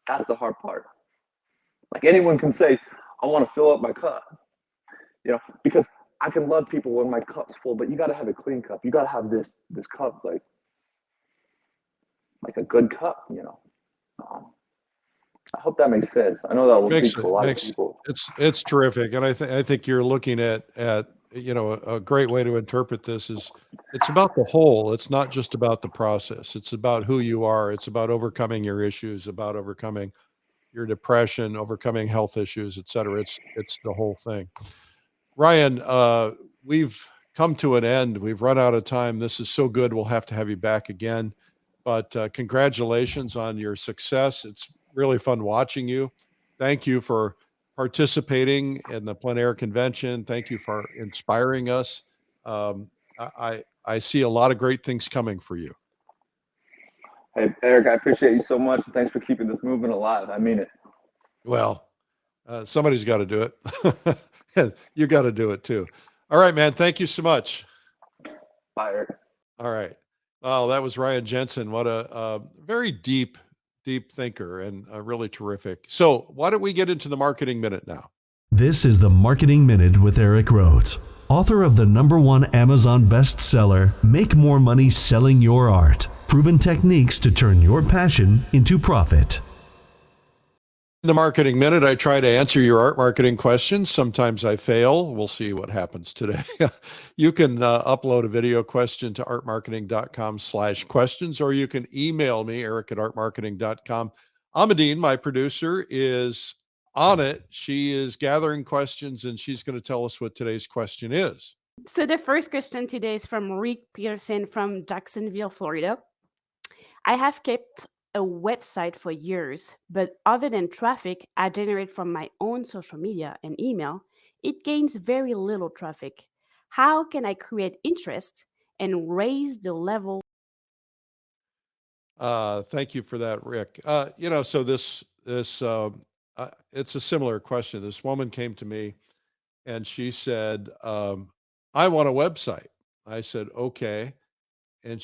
That's the hard part. Like anyone can say, I want to fill up my cup, because I can love people when my cup's full, but you got to have a clean cup. You got to have this cup, like a good cup, I hope that makes sense. I know that will speak to a lot of people. It's terrific. And I think you're looking at a great way to interpret this is it's about the whole. It's not just about the process. It's about who you are. It's about overcoming your issues, about overcoming your depression, overcoming health issues, et cetera. It's the whole thing. Ryan, we've come to an end. We've run out of time. This is so good. We'll have to have you back again. But congratulations on your success. It's really fun watching you. Thank you for participating in the PleinAir convention. Thank you for inspiring us. I see a lot of great things coming for you. Hey, Eric, I appreciate you so much. Thanks for keeping this movement alive. I mean it. Well, somebody's got to do it. And you got to do it too. All right, man. Thank you so much. Bye, Eric. All right. Well, that was Ryan Jensen. What a very deep thinker and really terrific. So why don't we get into the marketing minute now? This is the Marketing Minute with Eric Rhoads, author of the #1 Amazon bestseller, Make More Money Selling Your Art, Proven Techniques to Turn Your Passion into Profit. In the Marketing Minute, I try to answer your art marketing questions. Sometimes I fail. We'll see what happens today. You can upload a video question to artmarketing.com/questions, or you can email me, eric@artmarketing.com. Amadine, my producer, is on it. She is gathering questions, and she's going to tell us what today's question is. So the first question today is from Rick Peterson from Jacksonville, Florida. I have kept a website for years, but other than traffic I generate from my own social media and email, it gains very little traffic. How can I create interest and raise the level? Thank you for that, Rick. So this it's a similar question. This woman came to me and she said, I want a website. I said, okay. And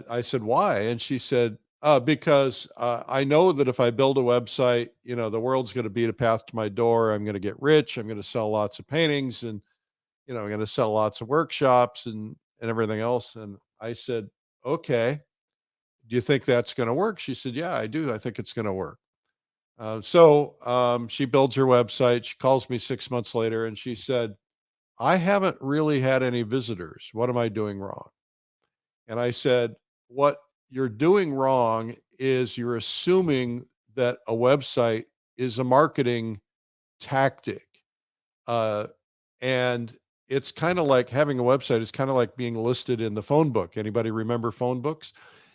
I said, why? And she said, because I know that if I build a website, the world's going to beat a path to my door. I'm going to get rich. I'm going to sell lots of paintings, and, I'm going to sell lots of workshops and everything else. And I said, okay, do you think that's going to work? She said, yeah, I do. I think it's going to work. So she builds her website. She calls me 6 months later and she said, I haven't really had any visitors. What am I doing wrong? And I said, what you're doing wrong is you're assuming that a website is a marketing tactic. And it's kind of like having a website is kind of like being listed in the phone book. Anybody remember phone books?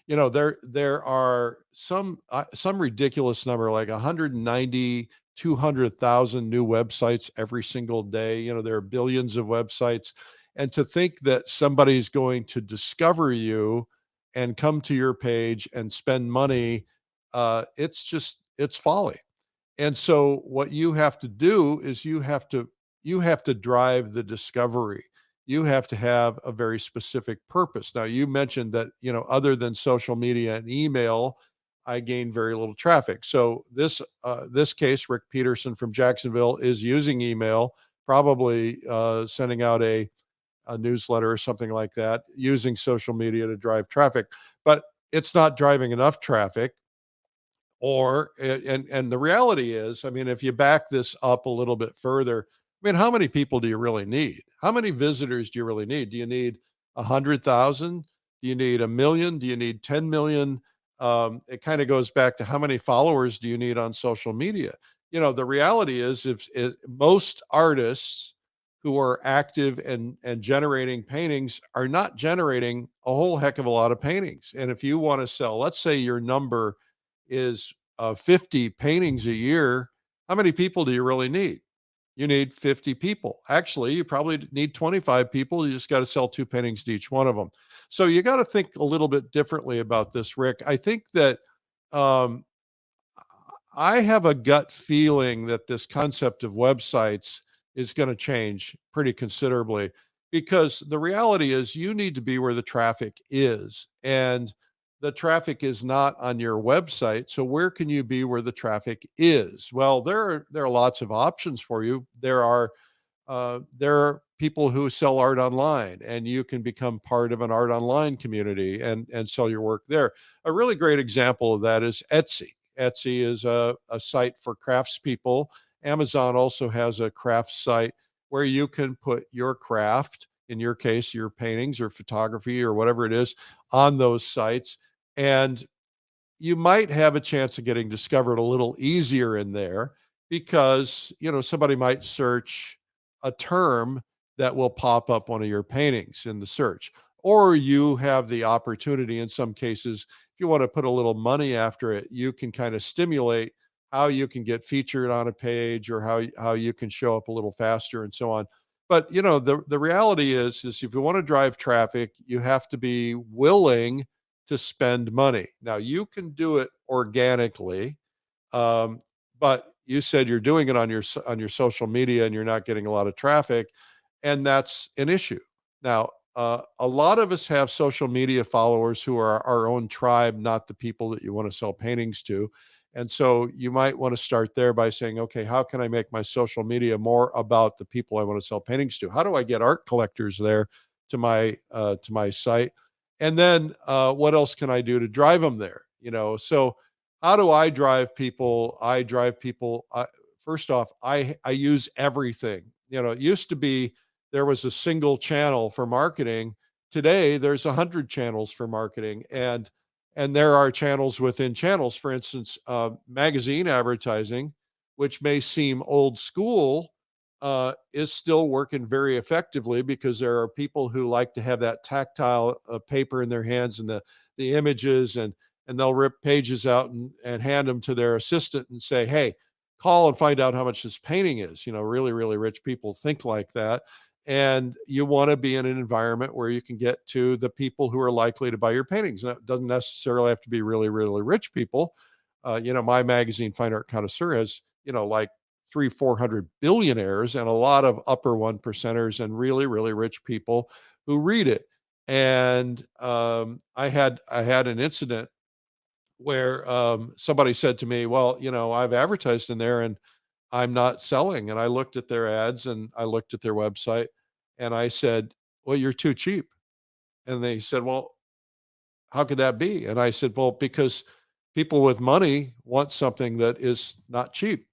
There are some ridiculous number, like 190, 200,000 new websites every single day. There are billions of websites. And to think that somebody's going to discover you and come to your page and spend money, it's folly. And so what you have to do is you have to drive the discovery. You have to have a very specific purpose. Now, you mentioned that, other than social media and email, I gain very little traffic. So this case, Rick Peterson from Jacksonville is using email, probably sending out a newsletter or something like that, using social media to drive traffic, but it's not driving enough traffic. And the reality is, I mean, if you back this up a little bit further, I mean, how many people do you really need? How many visitors do you really need? Do you need 100,000? Do you need 1 million? Do you need 10 million? It kind of goes back to how many followers do you need on social media? The reality is, if most artists who are active and generating paintings are not generating a whole heck of a lot of paintings. And if you want to sell, let's say your number is 50 paintings a year, how many people do you really need? You need 50 people. Actually, you probably need 25 people. You just got to sell 2 paintings to each one of them. So you got to think a little bit differently about this, Rick. I think that I have a gut feeling that this concept of websites is going to change pretty considerably, because the reality is you need to be where the traffic is, and the traffic is not on your website. So where can you be where the traffic is? Well, there are lots of options for you. There are people who sell art online, and you can become part of an art online community and sell your work there. A really great example of that is Etsy. Etsy is a site for craftspeople. Amazon also has a craft site where you can put your craft, in your case, your paintings or photography or whatever it is, on those sites. And you might have a chance of getting discovered a little easier in there because, somebody might search a term that will pop up one of your paintings in the search. Or you have the opportunity in some cases, if you want to put a little money after it, you can kind of stimulate how you can get featured on a page or how you can show up a little faster and so on. But the reality is if you want to drive traffic, you have to be willing to spend money. Now you can do it organically, um, but you said you're doing it on your social media and you're not getting a lot of traffic, and that's an issue. Now, a lot of us have social media followers who are our own tribe, not the people that you want to sell paintings to. And so you might want to start there by saying, okay, how can I make my social media more about the people I want to sell paintings to? How do I get art collectors there to my site? And then what else can I do to drive them there? So how do I drive people? First off, I use everything. It used to be there was a single channel for marketing. Today there's 100 channels for marketing, and there are channels within channels. For instance, magazine advertising, which may seem old school, is still working very effectively because there are people who like to have that tactile paper in their hands and the images, and they'll rip pages out and hand them to their assistant and say, hey, call and find out how much this painting is. Really, really rich people think like that. And you want to be in an environment where you can get to the people who are likely to buy your paintings. And it doesn't necessarily have to be really, really rich people. My magazine, Fine Art Connoisseur, has, like 400 billionaires and a lot of upper one percenters and really, really rich people who read it. And I had an incident where somebody said to me, well, I've advertised in there and I'm not selling. And I looked at their ads and I looked at their website and I said, well, you're too cheap. And they said, well, how could that be? And I said, well, because people with money want something that is not cheap.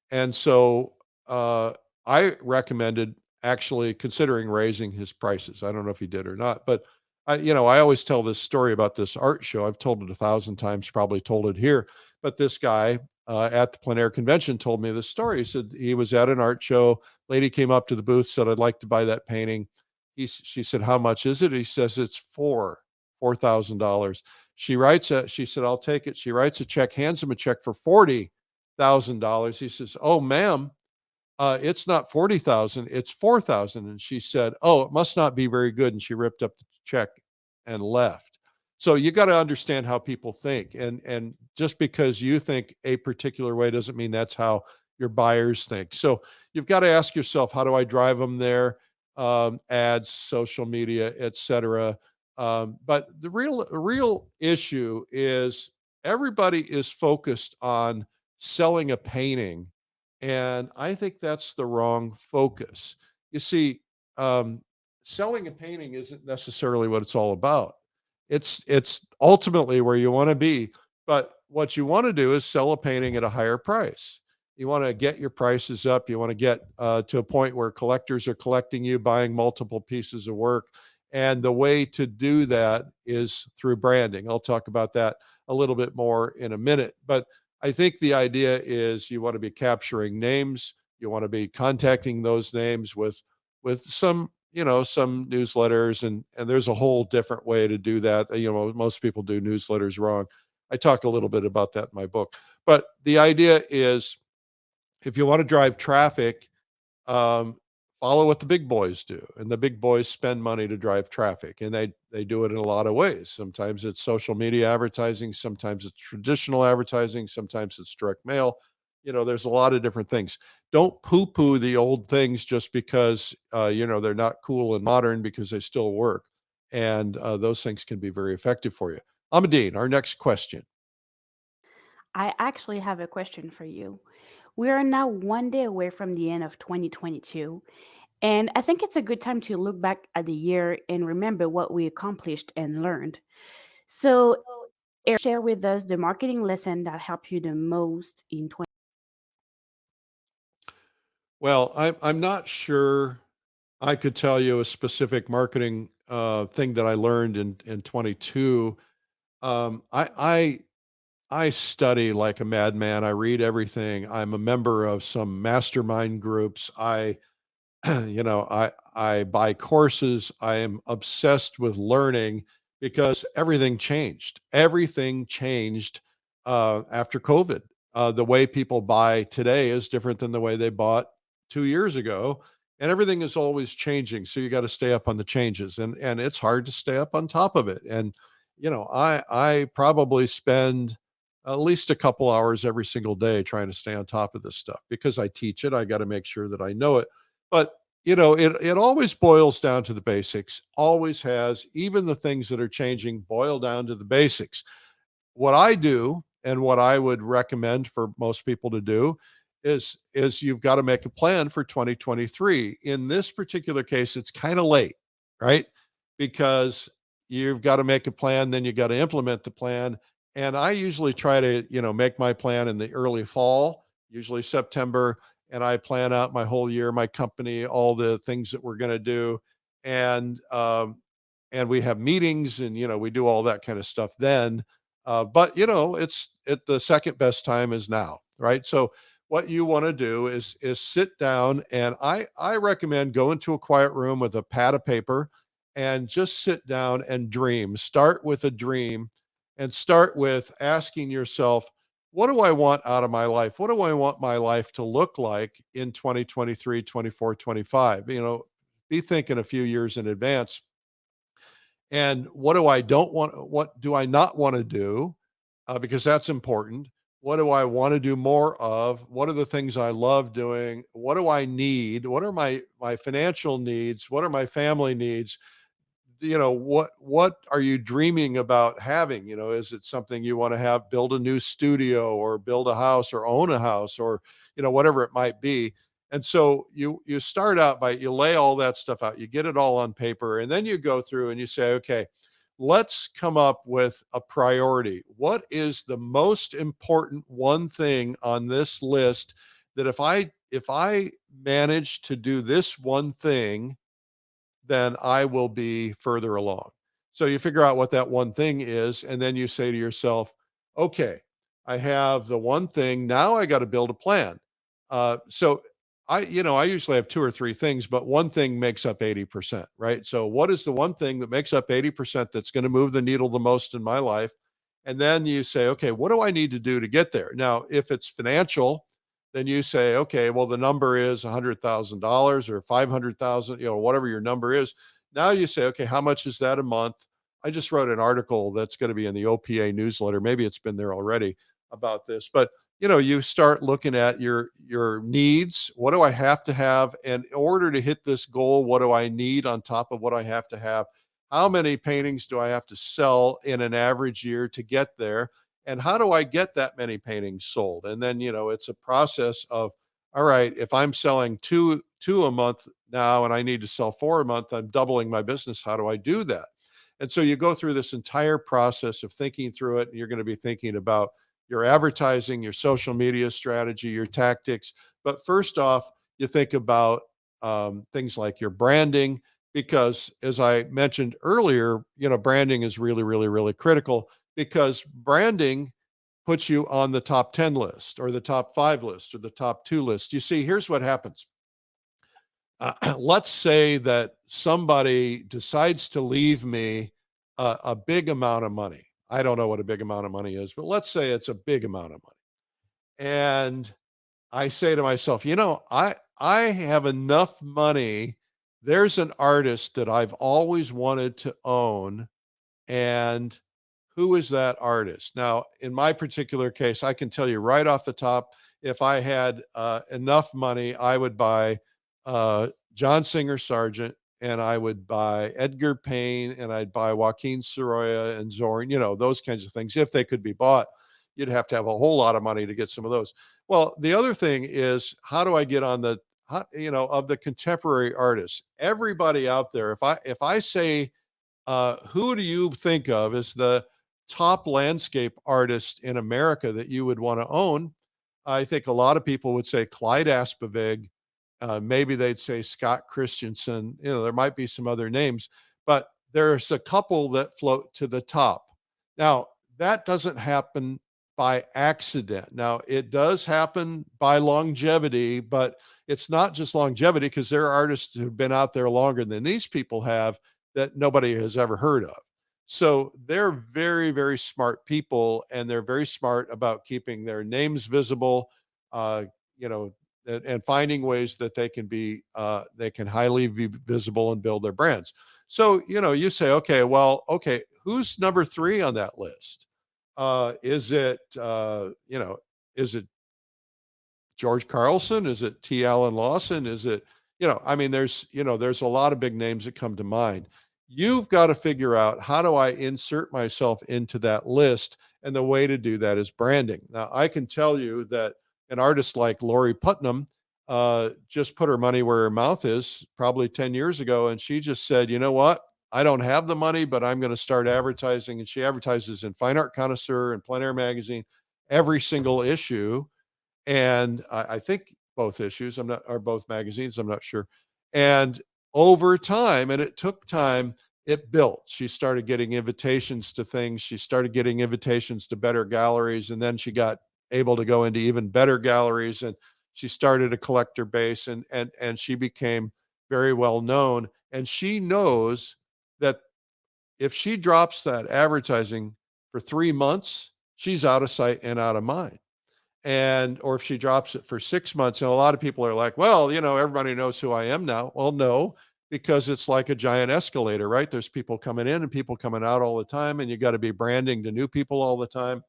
And so I recommended actually considering raising his prices. I don't know if he did or not, but I always tell this story about this art show. I've told it 1,000 times, probably told it here, but this guy at the Plein Air convention told me this story. He said he was at an art show. Lady came up to the booth, said, I'd like to buy that painting. She said, how much is it? He says, it's $4,000. She said, I'll take it. She writes a check, hands him a check for $40,000. He says, oh, ma'am, it's not 40,000, it's 4,000. And she said, oh, it must not be very good. And she ripped up the check and left. So you got to understand how people think. And just because you think a particular way doesn't mean that's how your buyers think. So you've got to ask yourself, how do I drive them there? Ads, social media, etc. But the real issue is everybody is focused on selling a painting, and I think that's the wrong focus. You see, um, selling a painting isn't necessarily what it's all about. It's ultimately where you want to be, but what you want to do is sell a painting at a higher price. You want to get your prices up. You want to get to a point where collectors are collecting you, buying multiple pieces of work. And the way to do that is through branding. I'll talk about that a little bit more in a minute. But I think the idea is you want to be capturing names. You want to be contacting those names with some newsletters, and there's a whole different way to do that. Most people do newsletters wrong. I talk a little bit about that in my book. But the idea is if you want to drive traffic, um, follow what the big boys do. And the big boys spend money to drive traffic, and they do it in a lot of ways. Sometimes it's social media advertising, sometimes it's traditional advertising, sometimes it's direct mail. There's a lot of different things. Don't poo-poo the old things just because they're not cool and modern, because they still work. And those things can be very effective for you. Amadine, our next question. I actually have a question for you. We are now one day away from the end of 2022, and I think it's a good time to look back at the year and remember what we accomplished and learned. So, Eric, share with us the marketing lesson that helped you the most in 20. Well, I'm not sure I could tell you a specific marketing thing that I learned in 22. I study like a madman. I read everything. I'm a member of some mastermind groups. I buy courses. I am obsessed with learning because everything changed. Everything changed after COVID. The way people buy today is different than the way they bought 2 years ago, and everything is always changing. So you got to stay up on the changes, and it's hard to stay up on top of it. And I probably spend at least a couple hours every single day trying to stay on top of this stuff because I teach it. I got to make sure that I know it. But it always boils down to the basics, always has. Even the things that are changing boil down to the basics. What I do and what I would recommend for most people to do is you've got to make a plan for 2023. In this particular case, it's kind of late, right? Because you've got to make a plan, then you got to implement the plan. And I usually try to, make my plan in the early fall, usually September, and I plan out my whole year, my company, all the things that we're going to do. And and we have meetings and we do all that kind of stuff then. But the second best time is now, right? So what you want to do is sit down, and I recommend go into a quiet room with a pad of paper and just sit down and dream. Start with a dream and start with asking yourself, what do I want out of my life? What do I want my life to look like in 2023, 24, 25? Be thinking a few years in advance. And what do I not want to do? Because that's important. What do I want to do more of? What are the things I love doing? What do I need? What are my financial needs? What are my family needs? What are you dreaming about having? Is it something you want to have, build a new studio or build a house or own a house or whatever it might be. And so you start out by, you lay all that stuff out, you get it all on paper, and then you go through and you say, okay, let's come up with a priority. What is the most important one thing on this list that if I manage to do this one thing, then I will be further along. So you figure out what that one thing is, and then you say to yourself, okay, I have the one thing. Now I got to build a plan. So I usually have two or three things, but one thing makes up 80%, right? So what is the one thing that makes up 80% that's going to move the needle the most in my life? And then you say, okay, what do I need to do to get there? Now, if it's financial, then you say, okay, well, the number is $100,000 or 500,000, whatever your number is. Now you say, okay, how much is that a month? I just wrote an article that's going to be in the OPA newsletter. Maybe it's been there already about this, but you start looking at your needs. What do I have to have? And in order to hit this goal, what do I need on top of what I have to have? How many paintings do I have to sell in an average year to get there? And how do I get that many paintings sold? And then, it's a process of, all right, if I'm selling two a month now and I need to sell four a month, I'm doubling my business. How do I do that? And so you go through this entire process of thinking through it, and you're going to be thinking about your advertising, your social media strategy, your tactics. But first off, you think about things like your branding, because as I mentioned earlier, branding is really, really, really critical, because branding puts you on the top 10 list or the top 5 list or the top 2 list. You see, here's what happens. Let's say that somebody decides to leave me a big amount of money. I don't know what a big amount of money is, but let's say it's a big amount of money. And I say to myself, I have enough money. There's an artist that I've always wanted to own. And who is that artist? Now, in my particular case, I can tell you right off the top, if I had enough money, I would buy John Singer Sargent, and I would buy Edgar Payne, and I'd buy Joaquin Sorolla and Zorin, those kinds of things. If they could be bought, you'd have to have a whole lot of money to get some of those. Well, the other thing is, how do I get on of the contemporary artists? Everybody out there, if I say, who do you think of as the top landscape artist in America that you would want to own? I think a lot of people would say Clyde Aspavig, Maybe they'd say Scott Christensen. There might be some other names, but there's a couple that float to the top. Now, that doesn't happen by accident. Now, it does happen by longevity, but it's not just longevity, because there are artists who've been out there longer than these people have that nobody has ever heard of. So they're very, very smart people, and they're very smart about keeping their names visible, uh, you know, and finding ways that they can highly be visible and build their brands. So, you say, okay, who's number 3 on that list? Is it George Carlson? Is it T. Allen Lawson? Is it, there's a lot of big names that come to mind. You've got to figure out, how do I insert myself into that list? And the way to do that is branding. Now, I can tell you that an artist like Lori Putnam just put her money where her mouth is probably 10 years ago. And she just said, you know what? I don't have the money, but I'm going to start advertising. And she advertises in Fine Art Connoisseur and Plein Air magazine, every single issue. And I think both issues, or both magazines, I'm not sure. And over time, and it took time, it built. She started getting invitations to things. She started getting invitations to better galleries. And then she got able to go into even better galleries. And she started a collector base, and she became very well known. And she knows that if she drops that advertising for 3 months, she's out of sight and out of mind. Or if she drops it for 6 months, and a lot of people are like, well, everybody knows who I am now. Well, no, because it's like a giant escalator, right? There's people coming in and people coming out all the time, and you got to be branding to new people all the time.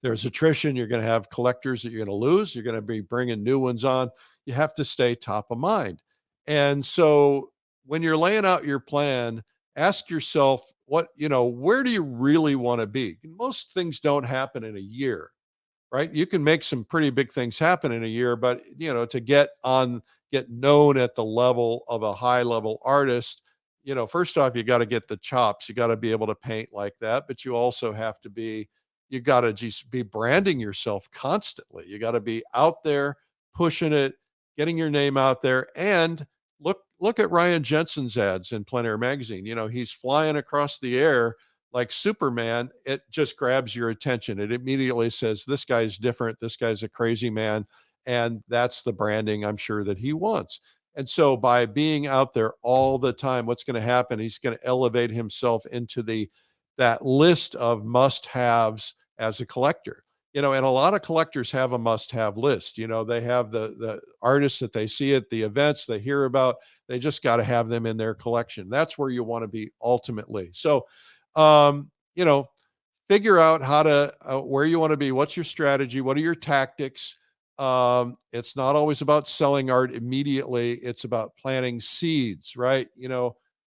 There's attrition. You're going to have collectors that you're going to lose. You're going to be bringing new ones on. You have to stay top of mind. And so when you're laying out your plan, ask yourself, where do you really want to be? Most things don't happen in a year, right? You can make some pretty big things happen in a year, but to get known at the level of a high level artist, first off, you got to get the chops. You got to be able to paint like that, but you also have to you got to just be branding yourself constantly. You got to be out there pushing it, getting your name out there. And look at Ryan Jensen's ads in Plein Air magazine. He's flying across the air like Superman. It just grabs your attention. It immediately says, this guy's different. This guy's a crazy man. And that's the branding I'm sure that he wants. And so by being out there all the time, what's going to happen? He's going to elevate himself into that list of must-haves as a collector. And a lot of collectors have a must-have list. They have the artists that they see at the events they hear about. They just got to have them in their collection. That's where you want to be ultimately. So, figure out where you want to be. What's your strategy? What are your tactics? It's not always about selling art immediately. It's about planting seeds, right? You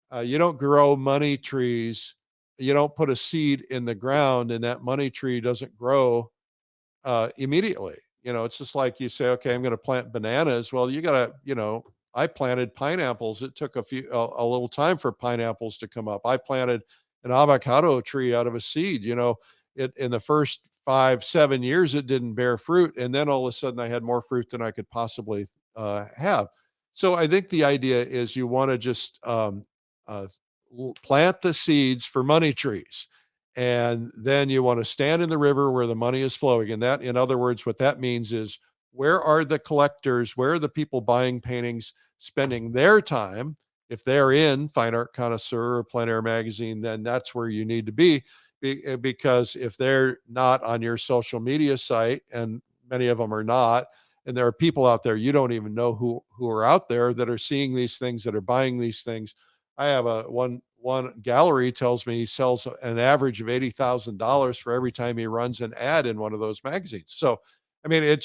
don't grow money trees. You don't put a seed in the ground and that money tree doesn't grow immediately. It's just like you say, okay, I'm going to plant bananas. Well, you got to, I planted pineapples. It took a little time for pineapples to come up. I planted an avocado tree out of a seed. In the first 5-7 years, it didn't bear fruit. And then all of a sudden I had more fruit than I could possibly have. So I think the idea is you want to just plant the seeds for money trees. And then you want to stand in the river where the money is flowing. And that, in other words, what that means is, where are the collectors? Where are the people buying paintings, spending their time? If they're in Fine Art Connoisseur or Plein Air magazine, then that's where you need to be. Because if they're not on your social media site, and many of them are not, and there are people out there you don't even know who are out there that are seeing these things, that are buying these things. I have one gallery tells me he sells an average of $80,000 for every time he runs an ad in one of those magazines. So, I mean,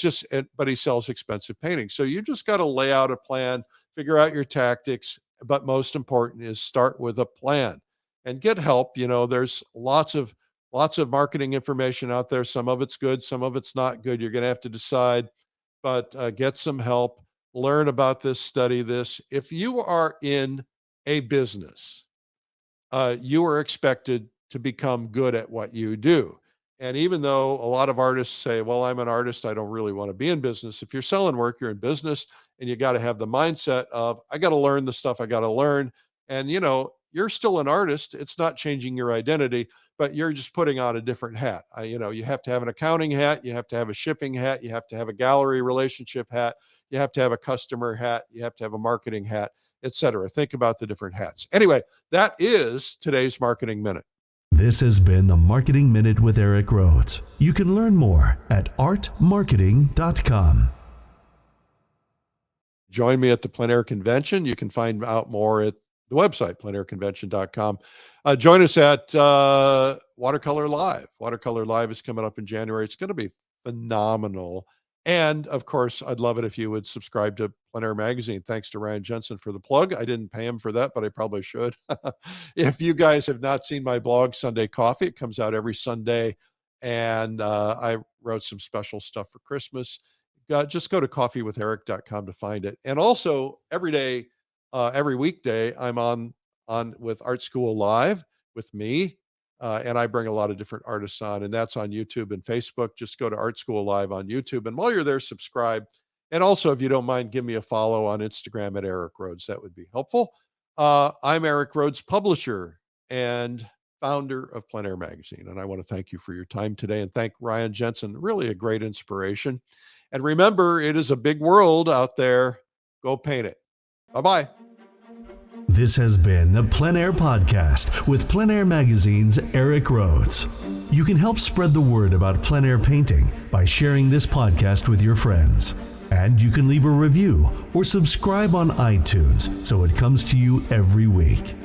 but he sells expensive paintings. So you just got to lay out a plan, figure out your tactics, but most important is start with a plan and get help. There's lots of marketing information out there. Some of it's good, some of it's not good. You're going to have to decide, but get some help, learn about this, study this. If you are in a business, you are expected to become good at what you do. And even though a lot of artists say, well, I'm an artist, I don't really want to be in business. If you're selling work, you're in business, and you got to have the mindset of, I got to learn the stuff I got to learn. And, you're still an artist. It's not changing your identity, but you're just putting on a different hat. You have to have an accounting hat. You have to have a shipping hat. You have to have a gallery relationship hat. You have to have a customer hat. You have to have a marketing hat, etc. Think about the different hats. Anyway, that is today's Marketing Minute. This has been the Marketing Minute with Eric Rhoads. You can learn more at artmarketing.com. Join me at the PleinAir Convention. You can find out more at the website, pleinairconvention.com. Join us at Watercolor Live. Watercolor Live is coming up in January. It's going to be phenomenal. And of course, I'd love it if you would subscribe to PleinAir Magazine. Thanks to Ryan Jensen for the plug. I didn't pay him for that, but I probably should. If you guys have not seen my blog, Sunday Coffee, it comes out every Sunday. And I wrote some special stuff for Christmas. Just go to coffeewitheric.com to find it. And also every day, every weekday, I'm on with Art School Live with me. And I bring a lot of different artists on, and that's on YouTube and Facebook. Just go to Art School Live on YouTube. And while you're there, subscribe. And also, if you don't mind, give me a follow on Instagram at Eric Rhoads. That would be helpful. I'm Eric Rhoads, publisher and founder of PleinAir Magazine. And I want to thank you for your time today, and thank Ryan Jensen, really a great inspiration. And remember, it is a big world out there. Go paint it. Bye-bye. This has been the PleinAir Podcast with PleinAir Magazine's Eric Rhoads. You can help spread the word about plein air painting by sharing this podcast with your friends. And you can leave a review or subscribe on iTunes so it comes to you every week.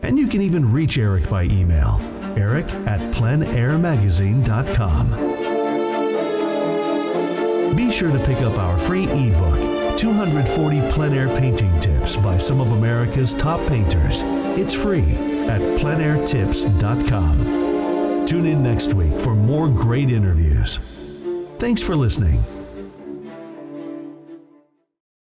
And you can even reach Eric by email, eric@pleinairmagazine.com. Be sure to pick up our free ebook, 240 plein air painting tips by some of America's top painters. It's free at pleinairtips.com. Tune in next week for more great interviews. Thanks for listening.